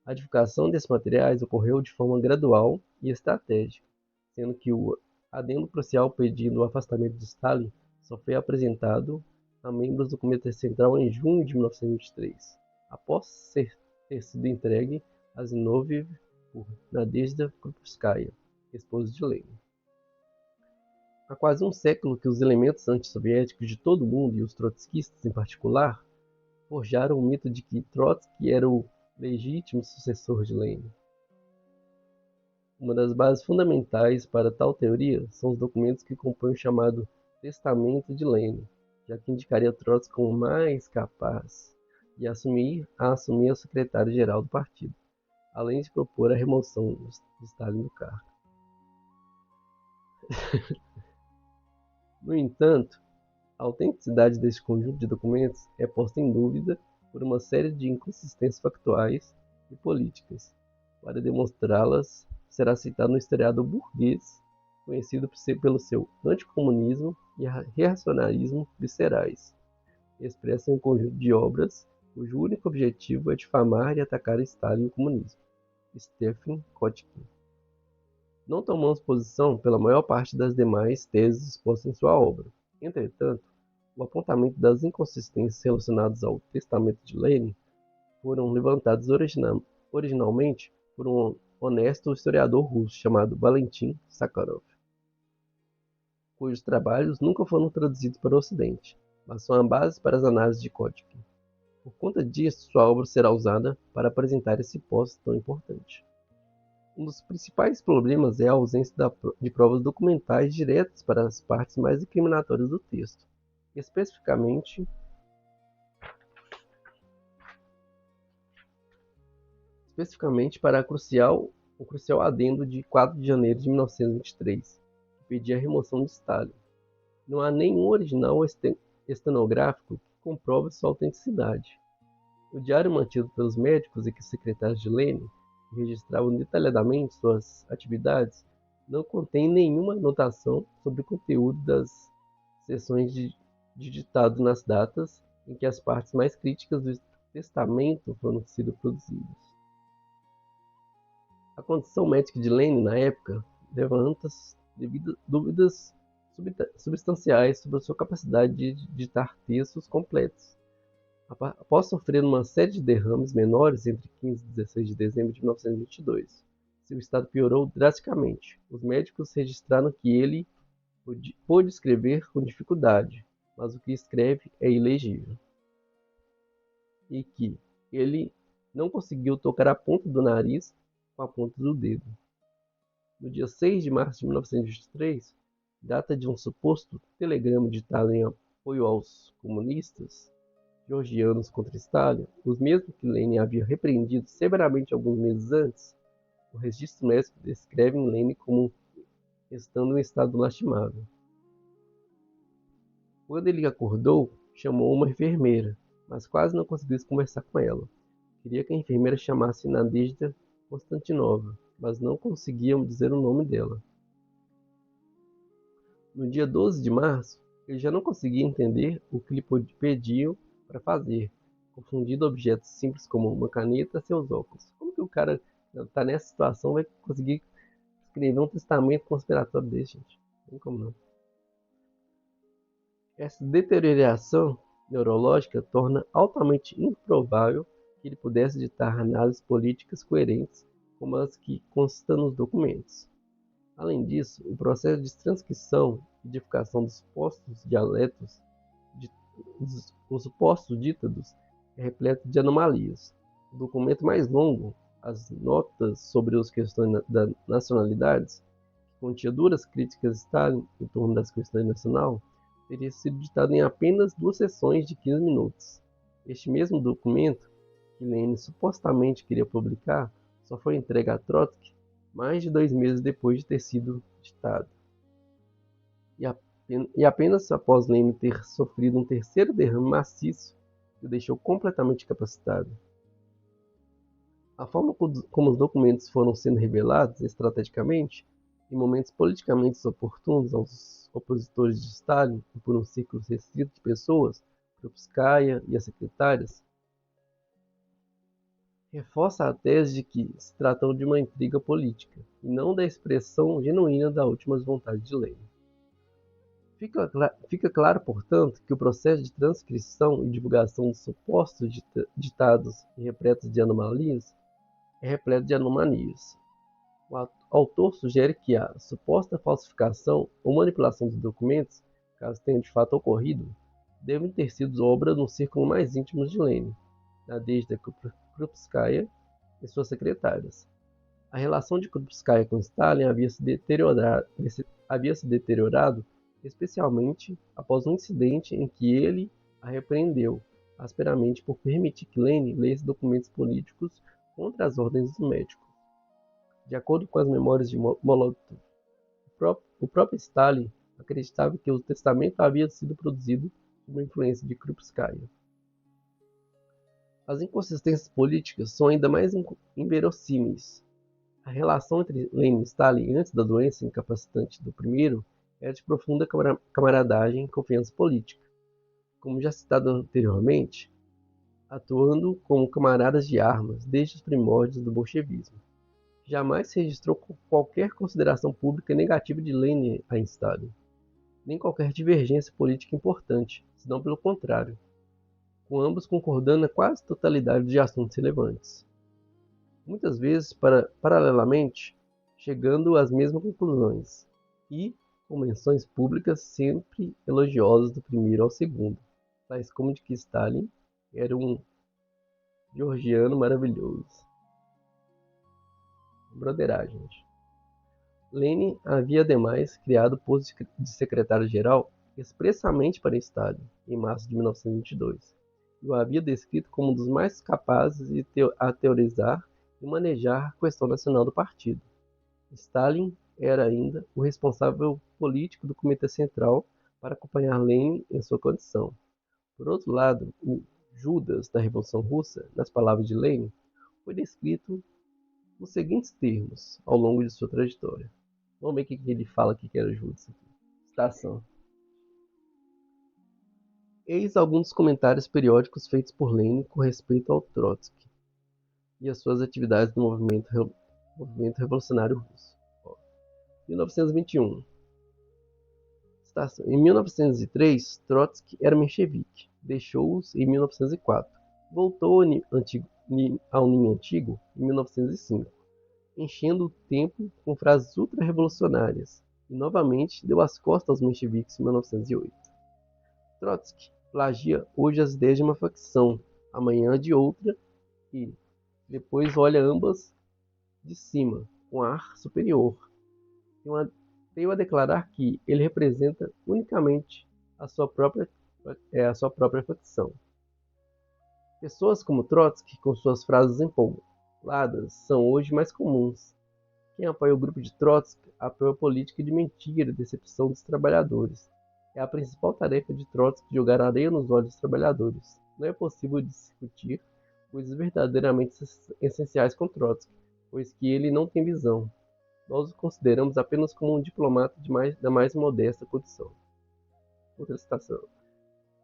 A divulgação desses materiais ocorreu de forma gradual e estratégica, sendo que o adendo crucial pedindo o afastamento de Stalin só foi apresentado a membros do Comitê Central em junho de 1923, após ter sido entregue a Zinoviev por Nadezhda Krupskaya, esposa de Lenin. Há quase um século que os elementos antissoviéticos de todo o mundo, e os trotskistas em particular, forjaram o mito de que Trotsky era o legítimo sucessor de Lenin. Uma das bases fundamentais para tal teoria são os documentos que compõem o chamado Testamento de Lenin, já que indicaria Trotsky como mais capaz de assumir o secretário-geral do partido, além de propor a remoção de Stalin do cargo. No entanto, a autenticidade deste conjunto de documentos é posta em dúvida por uma série de inconsistências factuais e políticas. Para demonstrá-las, será citado um historiador burguês, conhecido pelo seu anticomunismo e reacionarismo viscerais, expressa em um conjunto de obras cujo único objetivo é difamar e atacar Stalin e o comunismo, Stephen Kotkin. Não tomamos posição pela maior parte das demais teses expostas em sua obra. Entretanto, o apontamento das inconsistências relacionadas ao Testamento de Lenin foram levantados originalmente por um honesto historiador russo chamado Valentin Sakharov, cujos trabalhos nunca foram traduzidos para o Ocidente, mas são a base para as análises de Kotkin. Por conta disso, sua obra será usada para apresentar esse hipótese tão importante. Um dos principais problemas é a ausência de provas documentais diretas para as partes mais incriminatórias do texto, especificamente para o crucial adendo de 4 de janeiro de 1923, que pedia a remoção de Stalin. Não há nenhum original estenográfico que comprove sua autenticidade. O diário mantido pelos médicos e secretários de Lenin, que registravam detalhadamente suas atividades, Não contém nenhuma anotação sobre o conteúdo das seções de ditado nas datas em que as partes mais críticas do testamento foram sido produzidas. A condição médica de Lenin na época levanta dúvidas substanciais sobre a sua capacidade de ditar textos completos. Após sofrer uma série de derrames menores entre 15 e 16 de dezembro de 1922, seu estado piorou drasticamente. Os médicos registraram que ele pôde escrever com dificuldade, mas o que escreve é ilegível. E que ele não conseguiu tocar a ponta do nariz com a ponta do dedo. No dia 6 de março de 1923, data de um suposto telegrama ditado em apoio aos comunistas georgianos contra Stalin, os mesmos que Lenin havia repreendido severamente alguns meses antes, o registro médico descreve Lenin como estando em estado lastimável. Quando ele acordou, chamou uma enfermeira, mas quase não conseguiu conversar com ela. Queria que a enfermeira chamasse Nadezhda Konstantinova, mas não conseguiam dizer o nome dela. No dia 12 de março, ele já não conseguia entender o que lhe pediam para fazer, confundindo objetos simples como uma caneta a seus óculos. Como que o cara está nessa situação vai conseguir escrever um testamento conspiratório desse, gente? Não tem como não. Essa deterioração neurológica torna altamente improvável que ele pudesse ditar análises políticas coerentes como as que constam nos documentos. Além disso, o processo de transcrição e edificação dos supostos dialetos, os supostos dítados, é repleto de anomalias. O documento mais longo, as notas sobre as questões das nacionalidades, que continha duras críticas a Stalin em torno das questões nacionais, teria sido ditado em apenas 2 sessões de 15 minutos. Este mesmo documento, que Lenin supostamente queria publicar, só foi entregue a Trotsky mais de 2 meses depois de ter sido ditado. E apenas após Lenin ter sofrido um terceiro derrame maciço, que o deixou completamente incapacitado. A forma como os documentos foram sendo revelados estrategicamente, em momentos politicamente oportunos aos opositores de Stalin e por um círculo restrito de pessoas, Krupskaya e as secretárias, reforça a tese de que se tratou de uma intriga política, e não da expressão genuína das últimas vontades de Lenin. Fica claro, portanto, que o processo de transcrição e divulgação dos supostos ditados e repletos de anomalias é repleto de anomalias. O autor sugere que a suposta falsificação ou manipulação dos documentos, caso tenha de fato ocorrido, devem ter sido obra no círculo mais íntimo de Lenin, Nadezhda Krupskaya e suas secretárias. A relação de Krupskaya com Stalin havia se deteriorado, especialmente após um incidente em que ele a repreendeu asperamente por permitir que Lenin lesse documentos políticos contra as ordens dos médicos. De acordo com as memórias de Molotov, o próprio Stalin acreditava que o testamento havia sido produzido sob a influência de Krupskaya. As inconsistências políticas são ainda mais inverossímeis. A relação entre Lenin e Stalin antes da doença incapacitante do primeiro era de profunda camaradagem e confiança política. Como já citado anteriormente, atuando como camaradas de armas desde os primórdios do bolchevismo. Jamais se registrou qualquer consideração pública negativa de Lenin a Stalin, nem qualquer divergência política importante, senão pelo contrário, com ambos concordando na quase totalidade de assuntos relevantes. Muitas vezes, paralelamente, chegando às mesmas conclusões, e com menções públicas sempre elogiosas do primeiro ao segundo, tais como de que Stalin era um georgiano maravilhoso. Broderagem. Lenin havia, ademais, criado o posto de secretário-geral expressamente para Stalin, em março de 1922, e o havia descrito como um dos mais capazes a teorizar e manejar a questão nacional do partido. Stalin era ainda o responsável político do Comitê Central para acompanhar Lenin em sua condição. Por outro lado, o Judas da Revolução Russa, nas palavras de Lenin, foi descrito nos seguintes termos ao longo de sua trajetória. Vamos ver o que ele fala aqui que ajuda isso aqui. Citação. Eis alguns dos comentários periódicos feitos por Lenin com respeito ao Trotsky e as suas atividades no movimento revolucionário russo. 1921. Citação. Em 1903, Trotsky era menchevique. Deixou-os em 1904. Voltou ao ninho antigo em 1905, enchendo o tempo com frases ultra-revolucionárias, e novamente deu as costas aos mencheviques em 1908. Trotsky plagia hoje as ideias de uma facção, amanhã de outra, e depois olha ambas de cima, com ar superior. Tenho a declarar que ele representa unicamente a sua própria facção. Pessoas como Trotsky, com suas frases empoladas, são hoje mais comuns. Quem apoia o grupo de Trotsky apoia a política de mentira e decepção dos trabalhadores. É a principal tarefa de Trotsky jogar areia nos olhos dos trabalhadores. Não é possível discutir coisas verdadeiramente essenciais com Trotsky, pois que ele não tem visão. Nós o consideramos apenas como um diplomata da mais modesta condição. Outra citação.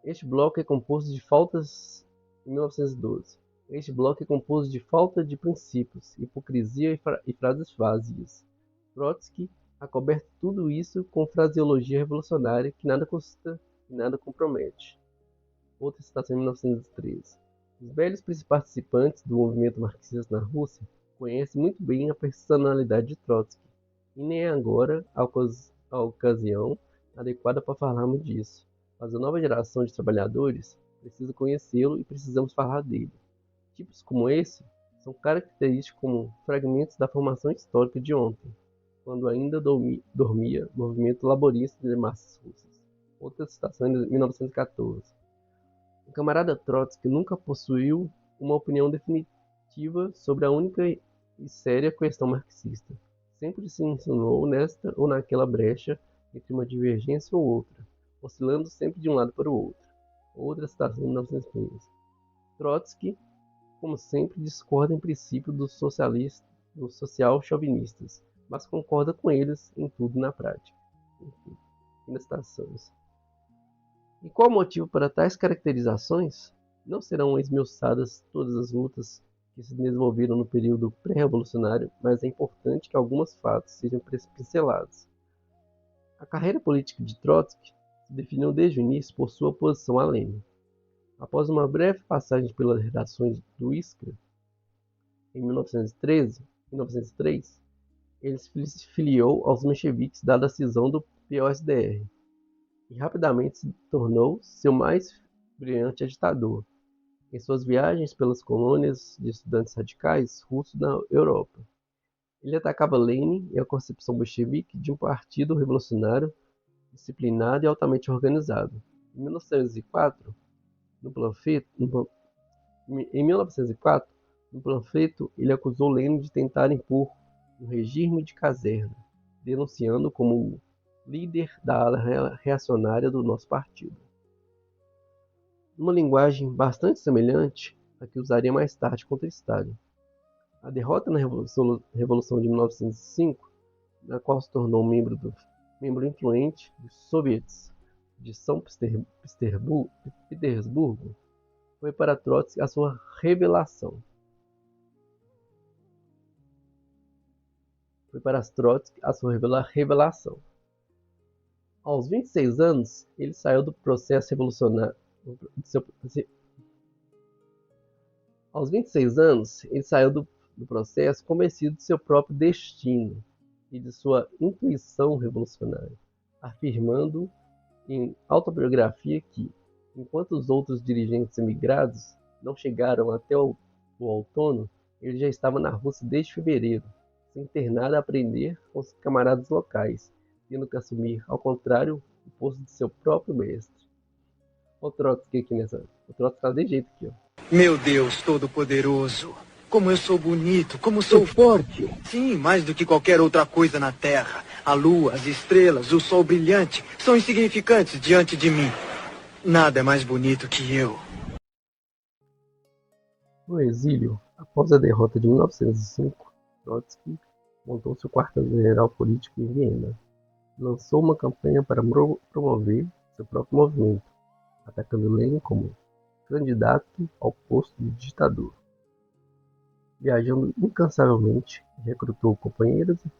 Este bloco é composto de faltas em 1912. Este bloco é composto de falta de princípios, hipocrisia e frases vazias. Trotsky acoberta tudo isso com fraseologia revolucionária que nada custa e nada compromete. Outra citação em 1913. Os velhos participantes do movimento marxista na Rússia conhecem muito bem a personalidade de Trotsky, e nem é agora a ocasião adequada para falarmos disso. Mas a nova geração de trabalhadores precisa conhecê-lo e precisamos falar dele. Tipos como esse são característicos como fragmentos da formação histórica de ontem, quando ainda dormia o movimento laborista de massas russas. Outra citação em 1914. O camarada Trotsky nunca possuiu uma opinião definitiva sobre a única e séria questão marxista. Sempre se insinuou nesta ou naquela brecha entre uma divergência ou outra, oscilando sempre de um lado para o outro. Outra citação em 1915. Trotsky, como sempre, discorda em princípio dos social-chauvinistas, mas concorda com eles em tudo na prática. Enfim, nas citações. E qual o motivo para tais caracterizações? Não serão esmiuçadas todas as lutas que se desenvolveram no período pré-revolucionário, mas é importante que alguns fatos sejam pincelados. A carreira política de Trotsky se definiu desde o início por sua oposição a Lenin. Após uma breve passagem pelas redações do Iskra, em 1903, ele se filiou aos mencheviques dada a cisão do POSDR e rapidamente se tornou seu mais brilhante agitador em suas viagens pelas colônias de estudantes radicais russos na Europa. Ele atacava Lenin e a concepção bolchevique de um partido revolucionário disciplinado e altamente organizado. Em 1904, no panfleto, ele acusou Lenin de tentar impor um regime de caserna, denunciando como o líder da ala reacionária do nosso partido. Numa linguagem bastante semelhante à que usaria mais tarde contra Stalin. A derrota na Revolução de 1905, na qual se tornou membro influente dos soviets de São Petersburgo, foi para Trotsky a sua revelação. Aos 26 anos, ele saiu do processo revolucionário. Aos 26 anos, ele saiu do processo convencido de seu próprio destino e de sua intuição revolucionária, afirmando em autobiografia que, enquanto os outros dirigentes emigrados não chegaram até o outono, ele já estava na Rússia desde fevereiro, sem ter nada a aprender com os camaradas locais, tendo que assumir, ao contrário, o posto de seu próprio mestre. O Trotsky tá de jeito aqui, ó. Meu Deus Todo-Poderoso, como eu sou bonito, como sou forte. Sim, mais do que qualquer outra coisa na Terra. A lua, as estrelas, o sol brilhante são insignificantes diante de mim. Nada é mais bonito que eu. No exílio, após a derrota de 1905, Trotsky montou seu quartel-general político em Viena. Lançou uma campanha para promover seu próprio movimento, atacando Lenin como candidato ao posto de ditador. Viajando incansavelmente, recrutou companheiros e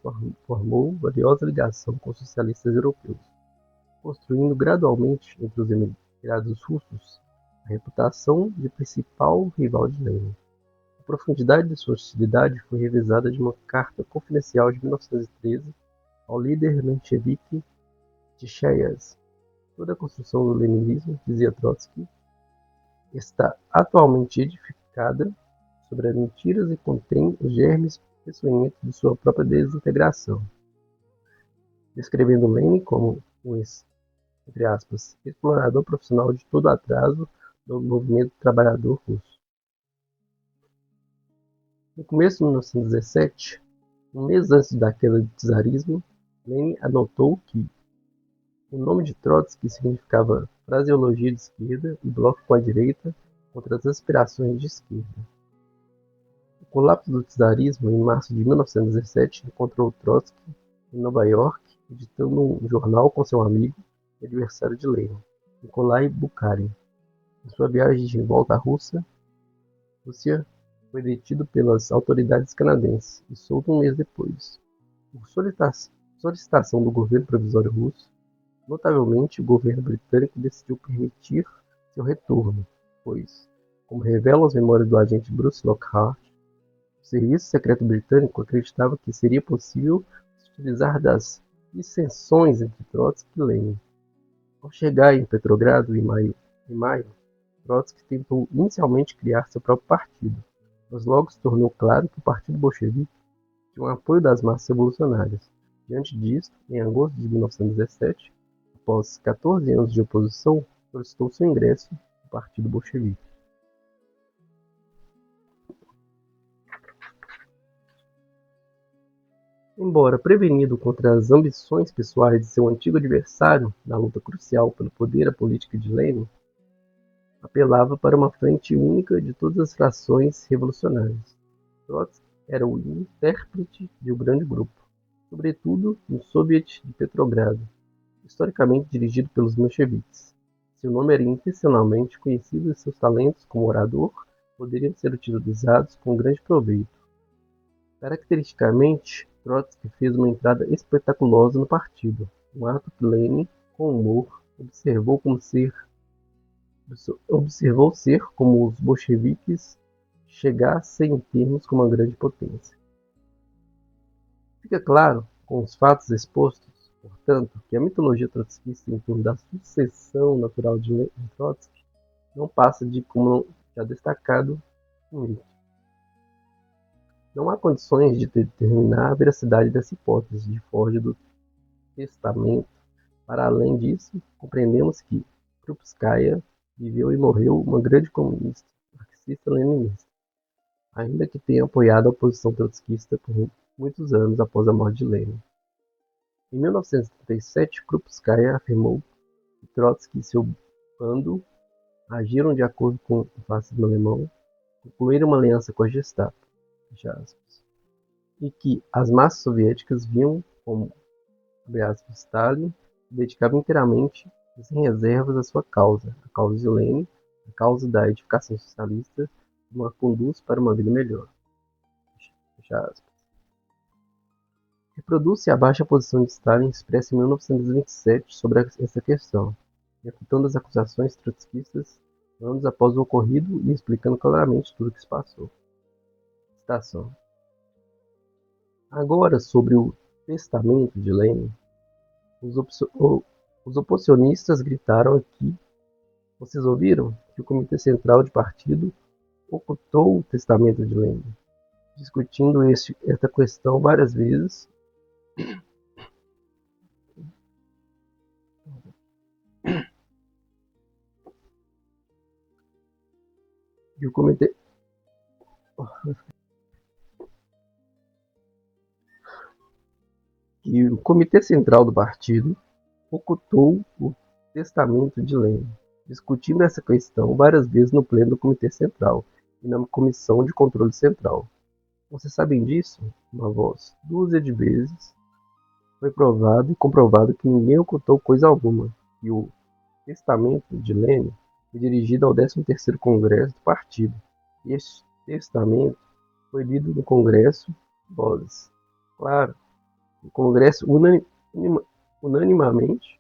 formou valiosa ligação com os socialistas europeus, construindo gradualmente entre os emigrados russos a reputação de principal rival de Lenin. A profundidade de sua hostilidade foi revisada de uma carta confidencial de 1913 ao líder menchevique Tchaikovsky. Toda a construção do leninismo, dizia Trotsky, está atualmente edificada sobre as mentiras e contém os germes peçonhentos de sua própria desintegração. Descrevendo Lenin como um, entre aspas, explorador profissional de todo atraso do movimento trabalhador russo. No começo de 1917, um mês antes da queda do czarismo, Lenin anotou que o nome de Trotsky significava fraseologia de esquerda e bloco com a direita contra as aspirações de esquerda. O colapso do czarismo em março de 1917 encontrou Trotsky em Nova York, editando um jornal com seu amigo e adversário de Lenin, Nikolai Bukharin. Em sua viagem de volta à Rússia, foi detido pelas autoridades canadenses e solto um mês depois. Por solicitação do governo provisório russo, notavelmente o governo britânico decidiu permitir seu retorno, pois, como revelam as memórias do agente Bruce Lockhart, o serviço secreto britânico acreditava que seria possível se utilizar das dissensões entre Trotsky e Lenin. Ao chegar em Petrogrado em maio, Trotsky tentou inicialmente criar seu próprio partido, mas logo se tornou claro que o Partido Bolchevique tinha o apoio das massas revolucionárias. Diante disto, em agosto de 1917, após 14 anos de oposição, solicitou seu ingresso no Partido Bolchevique. Embora prevenido contra as ambições pessoais de seu antigo adversário na luta crucial pelo poder a política de Lenin, apelava para uma frente única de todas as frações revolucionárias. Trotsky era o intérprete de um grande grupo, sobretudo no Soviet de Petrogrado, historicamente dirigido pelos mencheviques. Seu nome era intencionalmente conhecido e seus talentos como orador poderiam ser utilizados com grande proveito. Caracteristicamente, Trotsky fez uma entrada espetaculosa no partido, um ato que Lenin, com humor, observou ser como os bolcheviques chegassem em termos com uma grande potência. Fica claro, com os fatos expostos, portanto, que a mitologia trotskista em torno da sucessão natural de Trotsky não passa de, como já destacado, um mito. Não há condições de determinar a veracidade dessa hipótese de forja do testamento. Para além disso, compreendemos que Krupskaya viveu e morreu uma grande comunista, marxista-leninista, ainda que tenha apoiado a oposição trotskista por muitos anos após a morte de Lenin. Em 1937, Krupskaya afirmou que Trotsky e seu bando agiram de acordo com o fascismo alemão, concluíram uma aliança com a Gestapo, e que as massas soviéticas viam como, Stalin se dedicava inteiramente e sem reservas à sua causa, a causa de Lenin, a causa da edificação socialista, como a conduz para uma vida melhor. Reproduz-se abaixo a posição de Stalin expressa em 1927 sobre essa questão, refutando as acusações trotskistas anos após o ocorrido e explicando claramente tudo o que se passou. Citação. Agora, sobre o testamento de Lenin, os oposicionistas gritaram aqui: vocês ouviram que o Comitê Central de Partido ocultou o testamento de Lenin, discutindo esta questão várias vezes. E o Comitê Central do Partido ocultou o testamento de Lenin, discutindo essa questão várias vezes no pleno do Comitê Central e na Comissão de Controle Central. Vocês sabem disso? Uma voz, dúzia de vezes. Foi provado e comprovado que ninguém ocultou coisa alguma, e o testamento de Lênin foi dirigido ao 13º Congresso do Partido, e este testamento foi lido no Congresso vozes. Claro, o Congresso unanimamente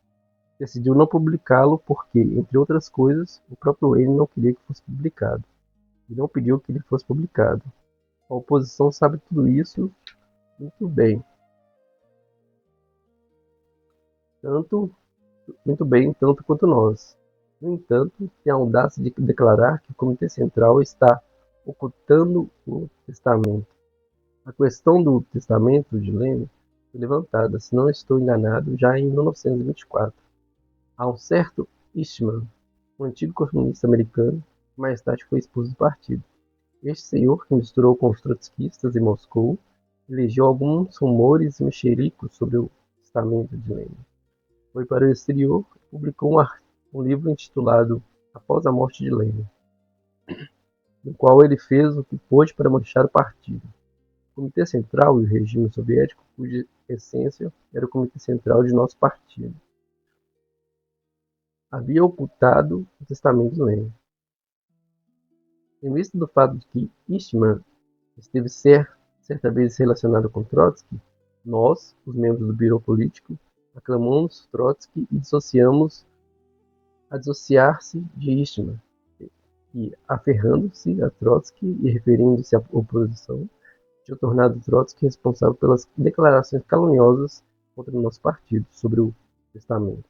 decidiu não publicá-lo porque, entre outras coisas, o próprio Lênin não queria que fosse publicado, e não pediu que ele fosse publicado. A oposição sabe tudo isso muito bem, tanto muito bem tanto quanto nós. No entanto, tem a audácia de declarar que o Comitê Central está ocultando o testamento. A questão do testamento de Lênin foi levantada, se não estou enganado, já em 1924. Há um certo Eastman, um antigo comunista americano, que mais tarde foi expulso do partido. Este senhor, que misturou com os trotskistas em Moscou, elegeu alguns rumores mexericos sobre o testamento de Lênin. Foi para o exterior e publicou um livro intitulado Após a Morte de Lênin, no qual ele fez o que pôde para manchar o partido. O Comitê Central e o regime soviético, cuja essência era o Comitê Central de nosso partido, havia ocultado o testamento de Lênin. Em vista do fato de que Eastman esteve certa vez relacionado com Trotsky, nós, os membros do Biro Político, aclamamos Trotsky e dissociamos a dissociar-se de Eastman, e, aferrando-se a Trotsky e referindo-se à oposição, tinha tornado Trotsky responsável pelas declarações caluniosas contra o nosso partido sobre o testamento.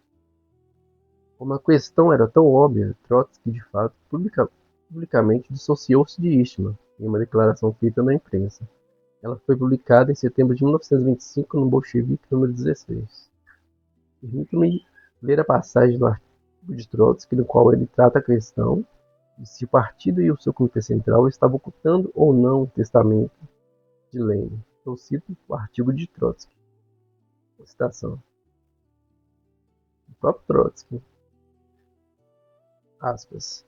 Como a questão era tão óbvia, Trotsky, de fato, publicamente dissociou-se de Eastman em uma declaração feita na imprensa. Ela foi publicada em setembro de 1925 no Bolchevique número 16. Permita-me ler a passagem do artigo de Trotsky, no qual ele trata a questão de se o partido e o seu comitê central estavam ocultando ou não o testamento de Lênin. Eu cito o artigo de Trotsky. Citação. O próprio Trotsky. Aspas.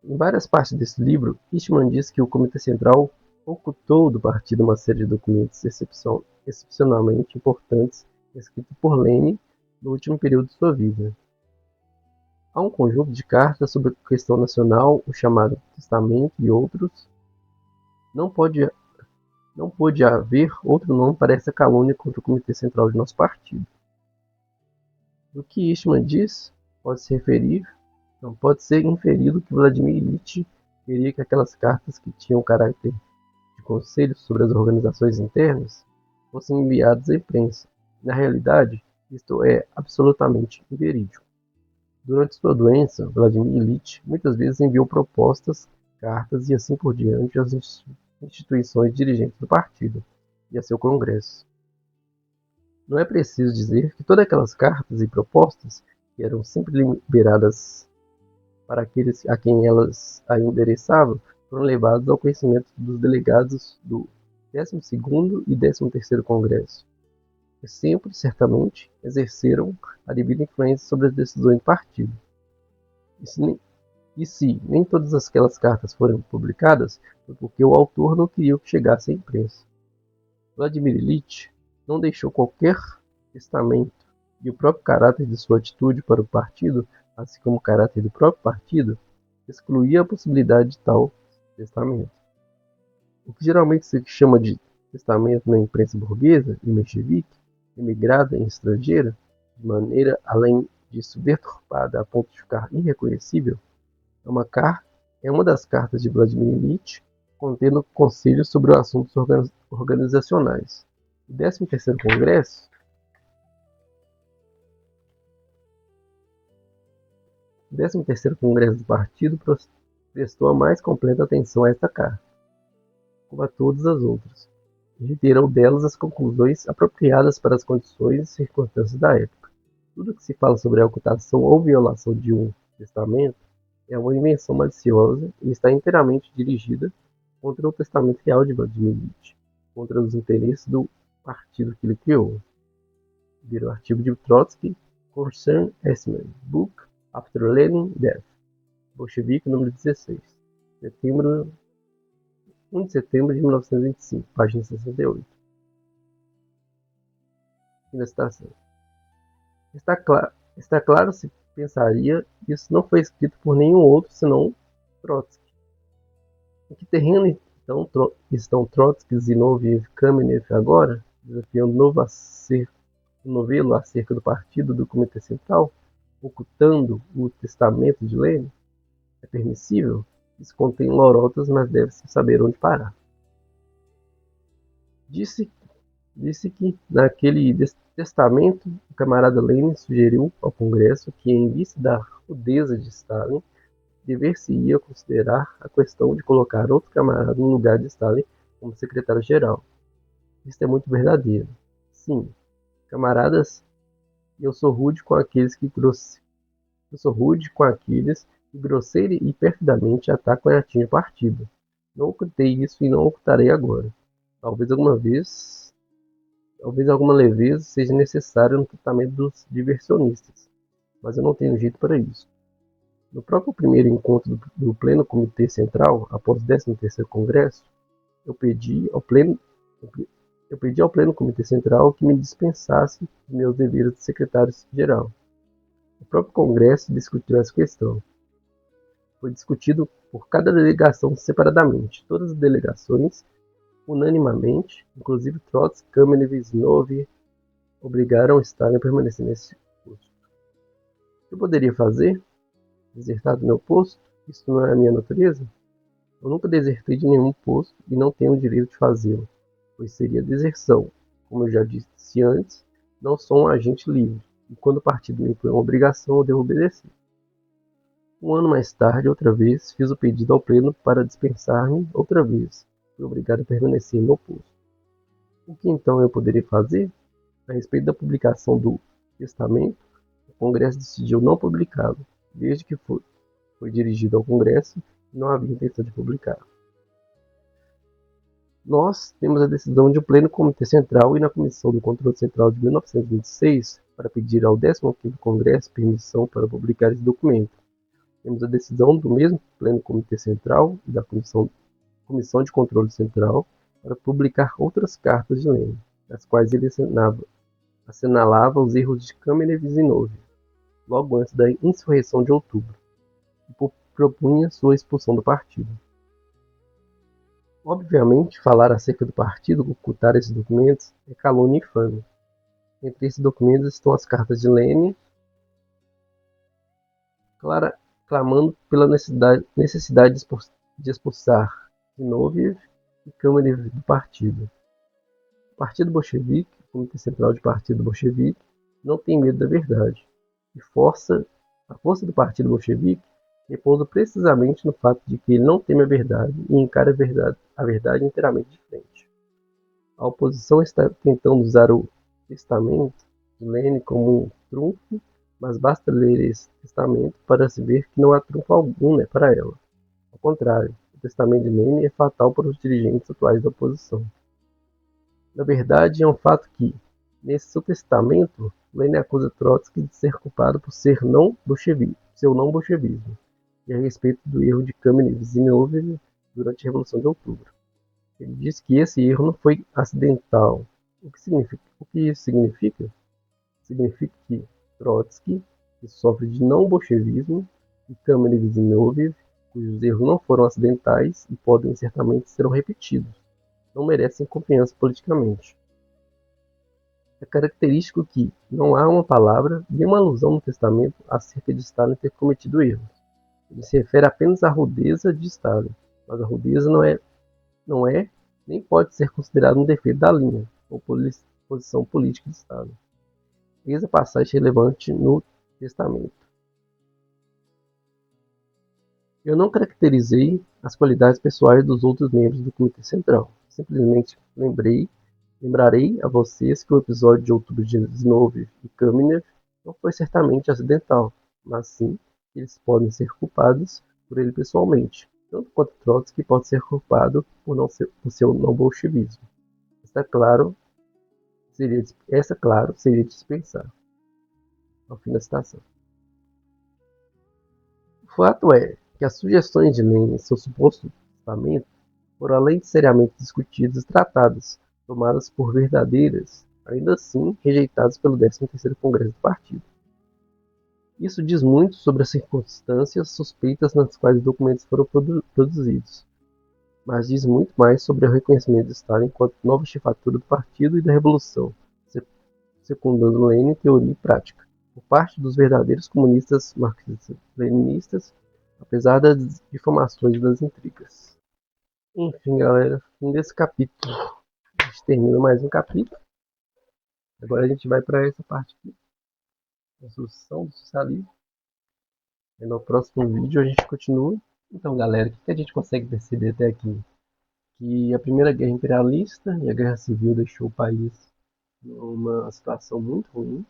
Em várias partes desse livro, Eastman diz que o Comitê Central ocultou do partido uma série de documentos excepcionalmente importantes escritos por Lênin no último período de sua vida. Há um conjunto de cartas sobre a questão nacional, o chamado Testamento e outros. Não pode haver outro nome para essa calúnia contra o Comitê Central de nosso partido. Do que Eastman diz, não pode ser inferido que Vladimir Ilyich queria que aquelas cartas que tinham caráter de conselho sobre as organizações internas fossem enviadas à imprensa. Na realidade, isto é absolutamente inverídico. Durante sua doença, Vladimir Ilyich muitas vezes enviou propostas, cartas e assim por diante às instituições dirigentes do partido e a seu congresso. Não é preciso dizer que todas aquelas cartas e propostas, que eram sempre liberadas para aqueles a quem elas a endereçavam, foram levadas ao conhecimento dos delegados do 12º e 13º Congresso, que sempre, certamente, exerceram a devida influência sobre as decisões do partido. E se nem todas aquelas cartas foram publicadas, foi porque o autor não queria que chegasse à imprensa. Vladimir Ilyich não deixou qualquer testamento, e o próprio caráter de sua atitude para o partido, assim como o caráter do próprio partido, excluía a possibilidade de tal testamento. O que geralmente se chama de testamento na imprensa burguesa e menchevique, emigrada e estrangeira, de maneira além disso deturpada a ponto de ficar irreconhecível, é uma das cartas de Vladimir Ilyich contendo conselhos sobre assuntos organizacionais. O 13º Congresso do partido prestou a mais completa atenção a esta carta, como a todas as outras, e retirou delas as conclusões apropriadas para as condições e circunstâncias da época. Tudo que se fala sobre a ocultação ou violação de um testamento é uma invenção maliciosa e está inteiramente dirigida contra o testamento real de Vladimir Ilyich, contra os interesses do partido que ele criou. Virou artigo de Trotsky, Concern Eastman, Book After Lenin Death, Bolchevique número 16, setembro 1 de setembro de 1925, página 68. Fim da citação. Está claro se pensaria, isso não foi escrito por nenhum outro senão Trotsky. Em que terreno então estão Trotsky, Zinoviev e Kamenev agora, desafiando um novelo acerca do partido do Comitê Central, ocultando o testamento de Lenin? É permissível? Isso contém lorotas, mas deve-se saber onde parar. Disse que, naquele testamento, o camarada Lenin sugeriu ao Congresso que, em vista da rudeza de Stalin, dever-se-ia considerar a questão de colocar outro camarada no lugar de Stalin como secretário-geral. Isto é muito verdadeiro. Sim, camaradas, eu sou rude com aqueles que grosseira e perfidamente atacam e atingem o partido. Não ocultei isso e não ocultarei agora. Talvez alguma leveza seja necessária no tratamento dos diversionistas, mas eu não tenho jeito para isso. No próprio primeiro encontro do Pleno Comitê Central, após o 13º Congresso, eu pedi ao Pleno Comitê Central que me dispensasse de meus deveres de secretário-geral. O próprio Congresso discutiu essa questão. Foi discutido por cada delegação separadamente. Todas as delegações, unanimemente, inclusive Trotsky, Kamenev e Zinoviev, obrigaram Stalin a permanecer nesse posto. O que eu poderia fazer? Desertar do meu posto? Isso não é a minha natureza? Eu nunca desertei de nenhum posto e não tenho o direito de fazê-lo, pois seria deserção. Como eu já disse antes, não sou um agente livre, e quando o partido me impõe uma obrigação, eu devo obedecer. Um ano mais tarde, outra vez, fiz o pedido ao Pleno para dispensar-me outra vez. Fui obrigado a permanecer em meu posto. O que então eu poderia fazer? A respeito da publicação do testamento, o Congresso decidiu não publicá-lo, desde que foi dirigido ao Congresso e não havia intenção de publicar. Nós temos a decisão de o Pleno Comitê Central e na Comissão do Controle Central de 1926 para pedir ao 15º Congresso permissão para publicar esse documento. Temos a decisão do mesmo Pleno Comitê Central e da Comissão de Controle Central para publicar outras cartas de Lenin, nas quais ele assinalava os erros de Kamenev e Zinoviev, logo antes da insurreição de outubro, e propunha sua expulsão do partido. Obviamente, falar acerca do partido, ocultar esses documentos, é calúnia infame. Entre esses documentos estão as cartas de Lenin, clamando pela necessidade de expulsar Zinoviev e Kamenev do partido. O Partido Bolchevique, o Comitê Central de Partido Bolchevique, não tem medo da verdade. A força do Partido Bolchevique repousa precisamente no fato de que ele não teme a verdade e encara a verdade inteiramente de frente. A oposição está tentando usar o testamento de Lenin como um trunfo, mas basta ler esse testamento para se ver que não há trunfo algum para ela. Ao contrário, o testamento de Lenin é fatal para os dirigentes atuais da oposição. Na verdade, é um fato que, nesse seu testamento, Lenin acusa Trotsky de ser culpado por seu não bolchevismo, e a respeito do erro de Kamenev e Zinoviev durante a Revolução de Outubro. Ele diz que esse erro não foi acidental. O que isso significa? Significa que Trotsky, que sofre de não bolchevismo, e Kamenev e Zinoviev, cujos erros não foram acidentais e podem certamente serão repetidos, não merecem confiança politicamente. É característico que não há uma palavra nem uma alusão no testamento acerca de Stalin ter cometido erros. Ele se refere apenas à rudeza de Stalin, mas a rudeza não é nem pode ser considerada um defeito da linha ou posição política de Stalin. Eis a passagem relevante no testamento. Eu não caracterizei as qualidades pessoais dos outros membros do Comitê Central. Simplesmente lembrarei a vocês que o episódio de outubro de Zinoviev e Kamenev não foi certamente acidental, mas sim que eles podem ser culpados por ele pessoalmente, tanto quanto Trotsky pode ser culpado por seu não bolchevismo. Seria dispensar. Ao fim da citação. O fato é que as sugestões de Lenin em seu suposto testamento foram além de seriamente discutidas e tratadas, tomadas por verdadeiras, ainda assim rejeitadas pelo 13º Congresso do Partido. Isso diz muito sobre as circunstâncias suspeitas nas quais os documentos foram produzidos, mas diz muito mais sobre o reconhecimento de Stalin enquanto nova chefatura do partido e da revolução, secundando Lenin em teoria e prática, por parte dos verdadeiros comunistas marxistas-leninistas, apesar das difamações e das intrigas. Enfim, galera, fim desse capítulo. A gente termina mais um capítulo. Agora a gente vai para essa parte aqui, construção do socialismo. E no próximo vídeo a gente continua. Então, galera, o que a gente consegue perceber até aqui? Que a Primeira Guerra Imperialista e a Guerra Civil deixou o país numa situação muito ruim.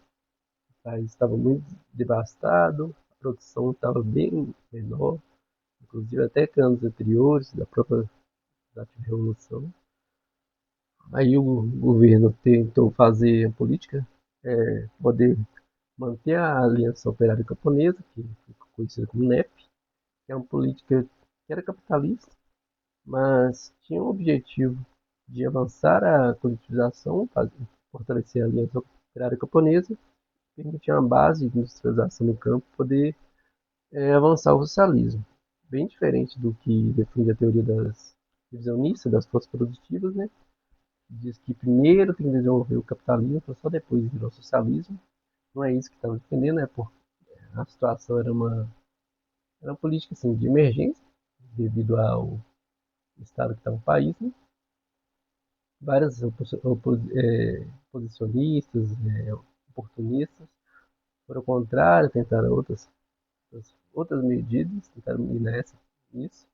O país estava muito devastado, a produção estava bem menor, inclusive até que anos anteriores da própria Revolução. Aí o governo tentou fazer a política, poder manter a Aliança Operária Camponesa, que ficou conhecida como NEP, que é uma política que era capitalista, mas tinha o objetivo de avançar a coletivização, fortalecer a Aliança Operária Camponesa, permitir uma base de industrialização no campo, poder avançar o socialismo. Bem diferente do que defende a teoria das divisionistas, das forças produtivas, né? Diz que primeiro tem que desenvolver o capitalismo para só depois virar o socialismo. Não é isso que estava defendendo, né? Porque a situação era uma política assim, de emergência, devido ao estado que estava o país, né? Várias oposicionistas, oportunistas, foram contrários, tentaram outras medidas, tentaram minar isso.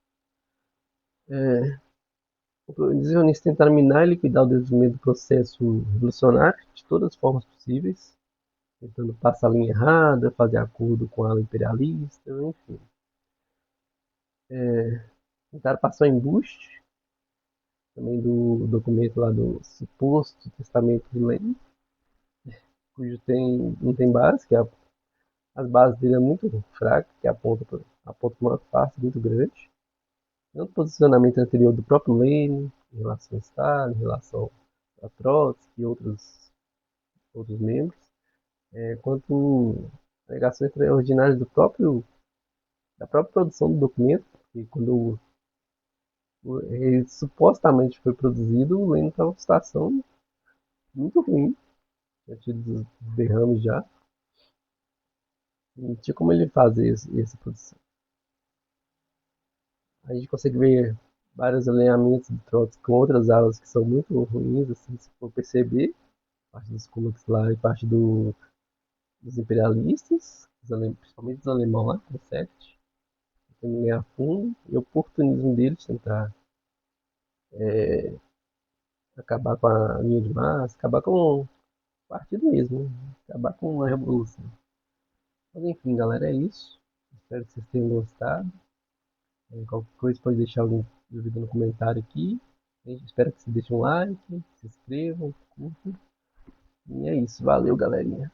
Os sionistas tentaram minar e liquidar o desenvolvimento do processo revolucionário de todas as formas possíveis, tentando passar a linha errada, fazer acordo com a ala imperialista, enfim. Tentaram passar o embuste também do documento lá do suposto testamento de Lenin, cujo não tem base, as bases dele é muito fracas, que aponta para uma face muito grande. Tanto o posicionamento anterior do próprio Lenin em relação a Stalin, em relação a Trotsky e outros membros, quanto alegações extraordinárias da própria produção do documento, e quando ele supostamente foi produzido, o Lenin estava em uma situação muito ruim, tinha tido derrames já, não tinha como ele fazer essa produção. A gente consegue ver vários alinhamentos de Trotsky com outras aulas que são muito ruins, assim, se for perceber, parte dos Kulaks lá e parte dos imperialistas, principalmente dos alemães lá, com 7, tentando ganhar fundo, e o oportunismo deles tentar acabar com a linha de massa, acabar com o partido mesmo, né? Acabar com a revolução. Mas enfim, galera, é isso. Espero que vocês tenham gostado. Qualquer coisa pode deixar algum dúvida no comentário aqui. Espero que vocês deixem um like, se inscrevam, curtam. E é isso. Valeu, galerinha.